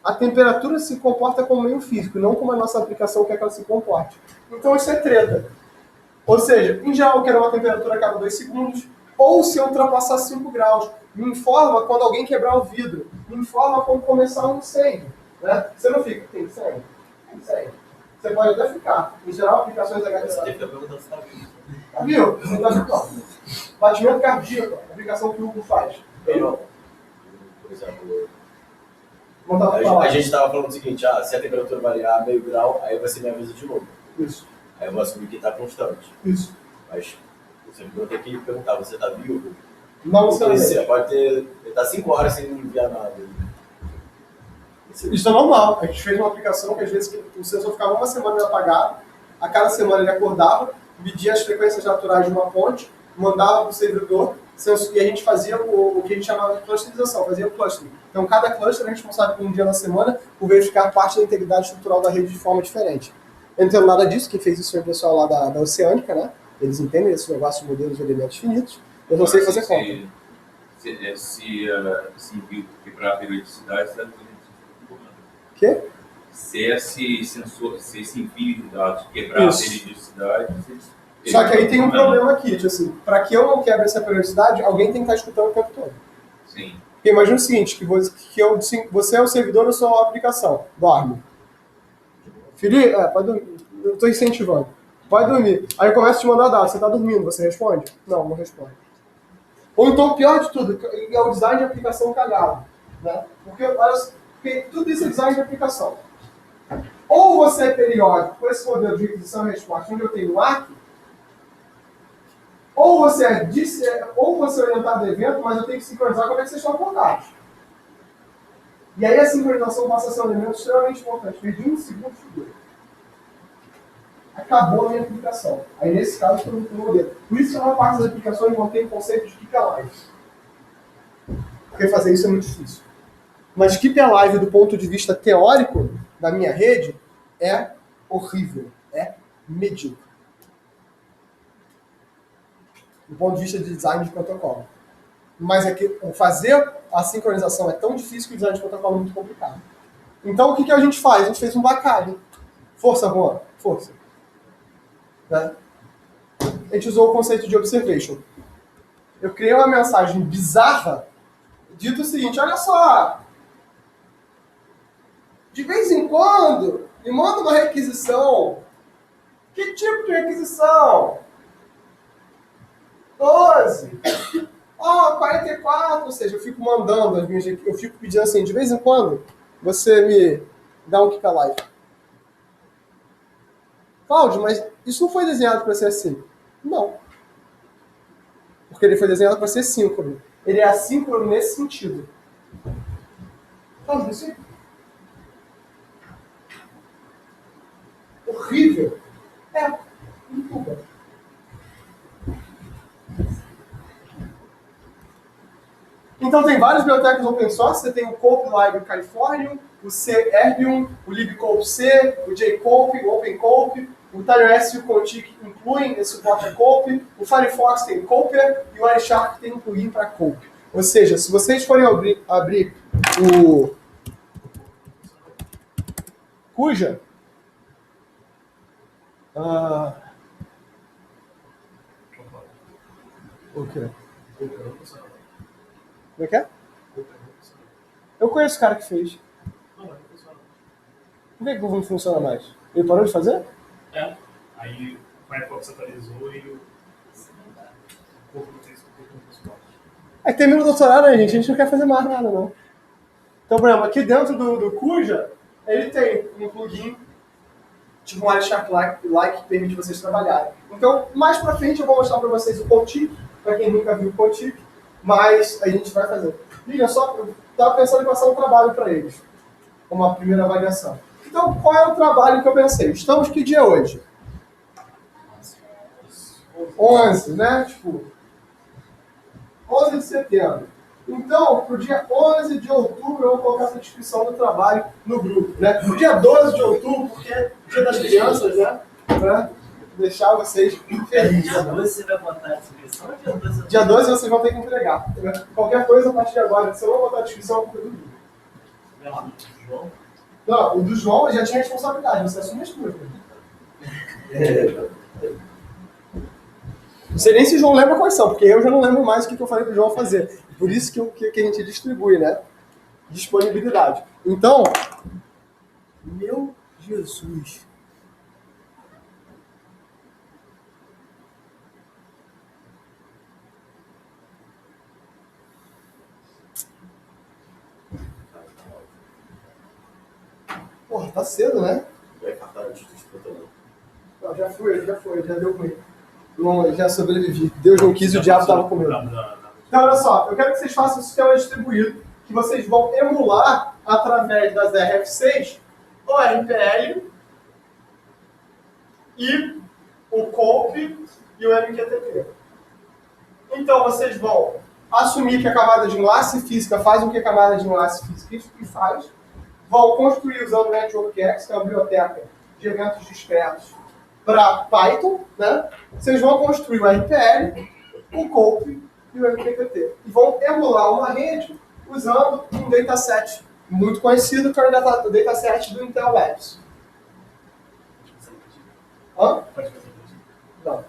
A temperatura se comporta como meio físico, não como a nossa aplicação quer que ela se comporte. Então isso é treta. Ou seja, em geral eu quero uma temperatura a cada 2 segundos, ou se eu ultrapassar 5 graus. Me informa quando alguém quebrar o vidro. Me informa quando começar um incêndio. Né? Você não fica, tem incêndio? Tem incêndio. Você pode até ficar. Em geral, aplicações HTTP. Tá viu? Não tá ficando. Batimento cardíaco, a aplicação que o Hugo faz. Por exemplo, a gente estava falando o seguinte, se a temperatura variar meio grau, aí você me avisa de novo. Isso. Aí eu vou assumir que está constante. Isso. Mas o servidor tem que perguntar, você está vivo? Não necessariamente. Você pode ter... Ele está 5 horas sem enviar nada. Isso é normal. A gente fez uma aplicação que às vezes o sensor ficava uma semana apagado, a cada semana ele acordava, media as frequências naturais de uma ponte, mandava para o servidor, e a gente fazia o que a gente chamava de clusterização, fazia o clustering. Então cada cluster é responsável por um dia na semana por verificar parte da integridade estrutural da rede de forma diferente. Eu não entendo nada disso, quem fez isso foi o pessoal lá da Oceânica, né? Eles entendem esse negócio de modelos de elementos finitos. Eu não sei fazer conta. Se viu quebrar a periodicidade, está O quê? Se esse sensor, se esse envio de dados quebrar a periodicidade... Só que aí tem um problema aqui, tipo assim, para que eu não quebre essa periodicidade, alguém tem que estar escutando o tempo todo. Sim. Porque imagina o seguinte, que você é o servidor, eu sou a aplicação. Dorme. Filho, pode dormir. Eu estou incentivando. Pode dormir. Aí eu começo a te mandar dados. Você está dormindo, você responde? Não, não responde. Ou então, o pior de tudo, é o design de aplicação cagado. Né? Porque tudo isso é design de aplicação. Ou você é periódico, com esse modelo de requisição e resposta, onde eu tenho um ARC, ou você é orientado a evento, mas eu tenho que sincronizar como é que vocês estão acordados. E aí a sincronização passa a ser um elemento extremamente importante. Perdi um segundo de figura. Acabou a minha aplicação. Aí nesse caso eu estou no modelo. Por isso que a maior parte das aplicações mantém o conceito de keep alive. Porque fazer isso é muito difícil. Mas keep alive do ponto de vista teórico da minha rede é horrível. É medíocre. Do ponto de vista de design de protocolo. Mas é que fazer a sincronização é tão difícil que o design de protocolo é muito complicado. Então o que a gente faz? A gente fez um bacalho. Força, Juan. Força. Né? A gente usou o conceito de observation. Eu criei uma mensagem bizarra, dito o seguinte, olha só, de vez em quando, me manda uma requisição. Que tipo de requisição? 12. 44. Ou seja, eu fico mandando as minhas... Eu fico pedindo assim, de vez em quando, você me dá um keep alive. Cláudio, mas isso não foi desenhado para ser assim. Não. Porque ele foi desenhado para ser síncrono. Ele é assíncrono nesse sentido. Cláudio, isso é horrível. Muito. Então tem várias bibliotecas open source, você tem o Cope Library Californium, o C Erbium, o libcope C, o jcope, o OpenCope, o TinySQL e o Contic incluem esse suporte a Cope, o Firefox tem Copier e o Wireshark tem um plugin para Cope. Ou seja, se vocês forem abrir o Cuja, o quê? Como é que é? Eu conheço o cara que fez. Por que o Google não funciona mais? Ele parou de fazer? Aí Firefox atualizou e o corpo do texto ficou com suporte. Aí termina o doutorado, né, gente? A gente não quer fazer mais nada, não. Então, por exemplo, aqui dentro do Cuja, ele tem um plugin, tipo um Wireshark-like, que permite vocês trabalharem. Então, mais pra frente eu vou mostrar pra vocês o Contic, pra quem nunca viu o Contic, mas a gente vai fazer. Liga só, eu tava pensando em passar um trabalho pra eles, como a primeira avaliação. Então, qual é o trabalho que eu pensei? Estamos que dia hoje? 11, né? Tipo, 11 de setembro. Então, pro dia 11 de outubro, eu vou colocar essa descrição do trabalho no grupo, né? No dia 12 de outubro, porque é dia das crianças, né? Pra deixar vocês felizes. Dia 12 você vai botar a descrição ou dia 12? Dia 12 vocês vão ter que entregar. Né? Qualquer coisa a partir de agora, se eu não botar a descrição, é culpa do grupo. João? Não, o do João já tinha responsabilidade, você assume as coisas. Não sei nem se o João lembra quais são, porque eu já não lembro mais o que eu falei pro João fazer. Por isso que a gente distribui, né? Disponibilidade. Então, meu Jesus. Porra, tá cedo, né? Vai cartar o título. Não, já deu ruim. Não, já sobrevivi. Deus não quis e o diabo estava comigo. Então, olha só, eu quero que vocês façam o sistema distribuído, que vocês vão emular através das RF6 o RPL e o COPE e o MQTT. Então, vocês vão assumir que a camada de enlace física faz o que a camada de enlace física faz, vão construir usando o NetworkX, que é uma biblioteca de eventos discretos, para Python, né? Vocês vão construir o RPL, o COPE e o MQTT. E vão emular uma rede usando um dataset muito conhecido, que é o dataset do Intel Labs. Hã? Não.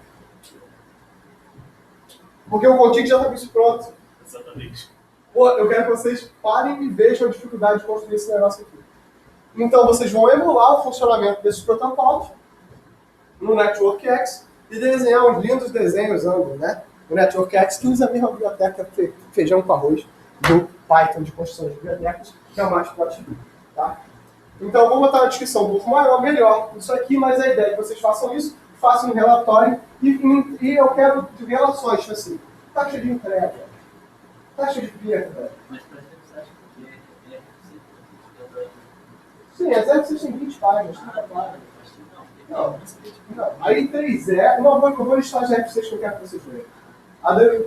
Porque o Contic já está com isso pronto. Exatamente. Pô, eu quero que vocês parem e vejam a dificuldade de construir esse negócio aqui. Então, vocês vão emular o funcionamento desses protocolos no NetworkX e desenhar uns lindos desenhos usando, né? O NetworkX, que usa a mesma biblioteca feijão com arroz do Python de construção de bibliotecas, que é o Matplotlib, tá? Então, eu vou botar na descrição um pouco maior, melhor isso aqui, mas a ideia é que vocês façam isso, façam um relatório e eu quero de relações, tipo assim, taxa de entrega, taxa de perda. Mas para você acha que Sim, é 0 que vocês têm 20 páginas, 30 páginas. Não. Aí 3E, eu vou listar as RFCs que eu quero que vocês vejam.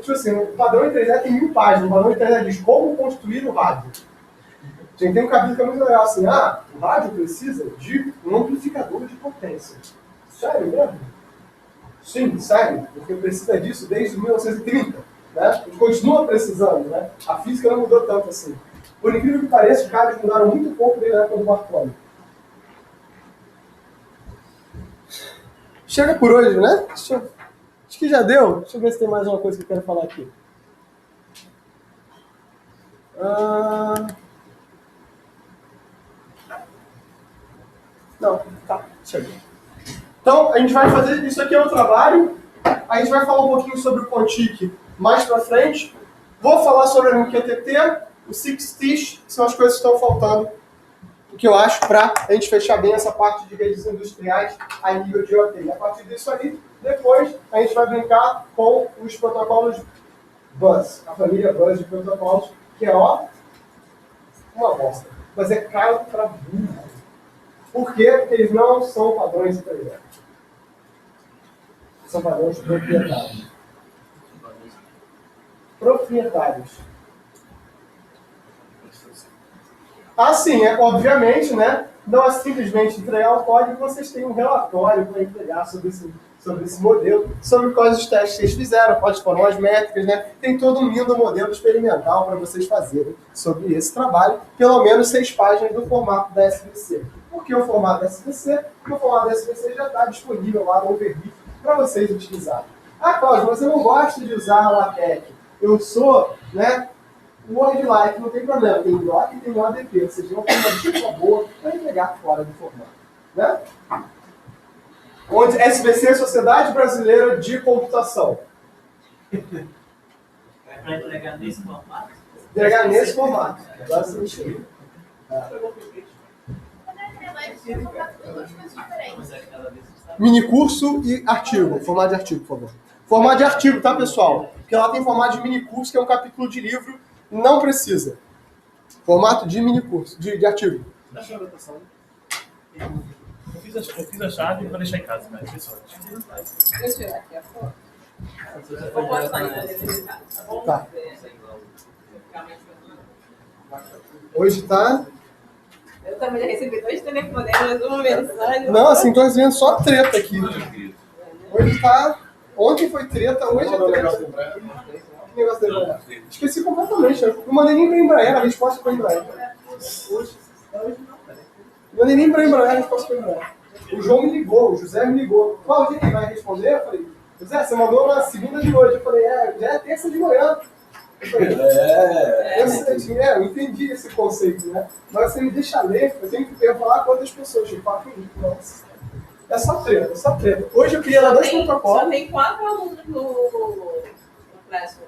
Tipo assim, o padrão em 3E tem 1000 páginas, o padrão em 3E diz como construir o rádio. Tem um capítulo que é muito legal assim, o rádio precisa de um amplificador de potência. Sério mesmo? Sim, sério, porque precisa disso desde 1930. Né? A gente continua precisando, né? A física não mudou tanto assim. Por incrível que pareça, os rádios mudaram muito pouco desde a época do Marconi. Chega por hoje, né? Acho que já deu. Deixa eu ver se tem mais uma coisa que eu quero falar aqui. Não, tá, chega. Então, a gente vai fazer, isso aqui é o trabalho, a gente vai falar um pouquinho sobre o Contic mais pra frente. Vou falar sobre o MQTT, o 6TiSCH, que são as coisas que estão faltando, o que eu acho para a gente fechar bem essa parte de redes industriais a nível de IoT. A partir disso aí, depois a gente vai brincar com os protocolos Bus, a família Bus de protocolos, que é, ó, uma bosta. Mas é caro para burro. Por quê? Porque eles não são padrões italianos. São padrões proprietários. Proprietários. Assim, obviamente, né? Não é simplesmente entregar o código, vocês têm um relatório para entregar sobre esse modelo, sobre quais os testes que vocês fizeram, quais foram as métricas, né? Tem todo um lindo modelo experimental para vocês fazerem sobre esse trabalho, pelo menos 6 páginas do formato da SVC. Por que o formato da SVC? Porque o formato da SVC já está disponível lá no Overview para vocês utilizarem. Ah, Cláudio, você não gosta de usar a LaTeX. Eu sou, né? O WordLike não tem problema, tem doc e tem ODP, vocês vão ter uma desculpa boa para entregar fora do formato. Né? Onde SBC, Sociedade Brasileira de Computação. É para entregar nesse formato? Entregar nesse formato. Basicamente. Mas é cada vez que está. Minicurso e artigo. Formato de artigo, por favor. Formato de artigo, tá, pessoal? Porque lá tem formato de minicurso, que é um capítulo de livro. Não precisa. Formato de minicurso, de artigo. Tá achando a anotação? Eu fiz a chave e vou deixar em casa, né? Pessoal. Deixa eu tirar aqui a foto. Vou postar em Tá. Hoje tá... Eu também já recebi 2 telefonemas, uma mensagem. Não, assim, tô recebendo só treta aqui. Hoje tá... Ontem foi treta, hoje é treta. Que negócio da Embraer? Esqueci completamente. Eu não mandei nem pra Embraer, a resposta foi Embraer. Não mandei nem pra Embraer, a resposta foi Embraer. O João me ligou, o José me ligou. Qual dia que ele vai responder? Eu falei, José, você mandou na segunda de noite. Eu falei, já é terça de manhã. Eu falei, eu entendi esse conceito, né? Mas você me deixa ler, eu tenho que falar com outras pessoas. Tipo, nossa. É só treta, é só treta. Hoje eu queria dar 2 Só protocolos. tem 4 alunos no Classroom.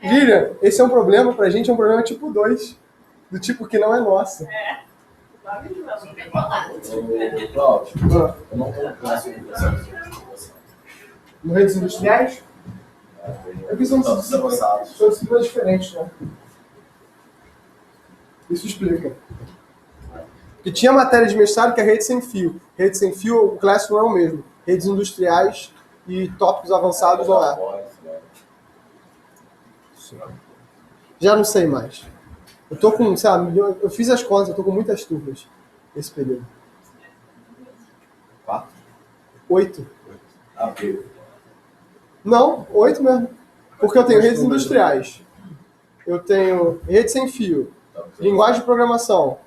Lilian, esse é um problema pra gente, é um problema tipo 2. Do tipo que não é nosso. Tá vendo? Ô, Cláudio, eu não estou no clássico de educação. No redes industriais? É que são disciplinas diferentes, né? Isso explica. Porque tinha matéria de mestrado que é rede sem fio. Rede sem fio, o Classroom é o mesmo. Redes industriais e tópicos avançados não é. Já não sei mais. Eu tô com, sabe, eu fiz as contas, eu tô com muitas turmas nesse período. 4? 8. Ah, ok. Não, 8 mesmo. Porque eu tenho redes industriais. Eu tenho rede sem fio, linguagem de programação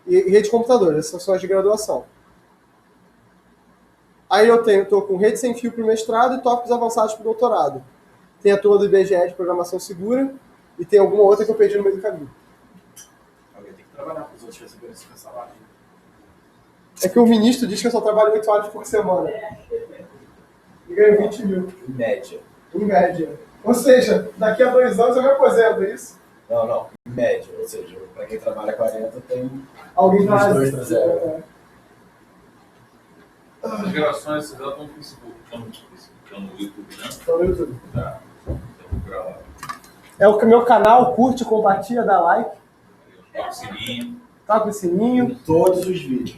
e rede de computador. Essas são as de graduação. Aí eu tô com rede sem fio para o mestrado e tópicos avançados para o doutorado. Tem a turma do IBGE de programação segura e tem alguma outra que eu perdi no meio do caminho. Alguém tem que trabalhar para os outros receberem esse salário. É que o ministro diz que eu só trabalho 8 horas por semana. E ganho 20 mil. Em média. Em média. Ou seja, daqui a 2 anos eu me aposento, é isso? Não. Em média. Ou seja, para quem trabalha 40, tem Alguém uns faz. 2 para 0. As gravações estão no Facebook, estão no YouTube, né? Estou no YouTube. Tá. Então, procura lá. É o meu canal, curte, compartilha, dá like, Toca o sininho. toca o sininho. Todos os vídeos.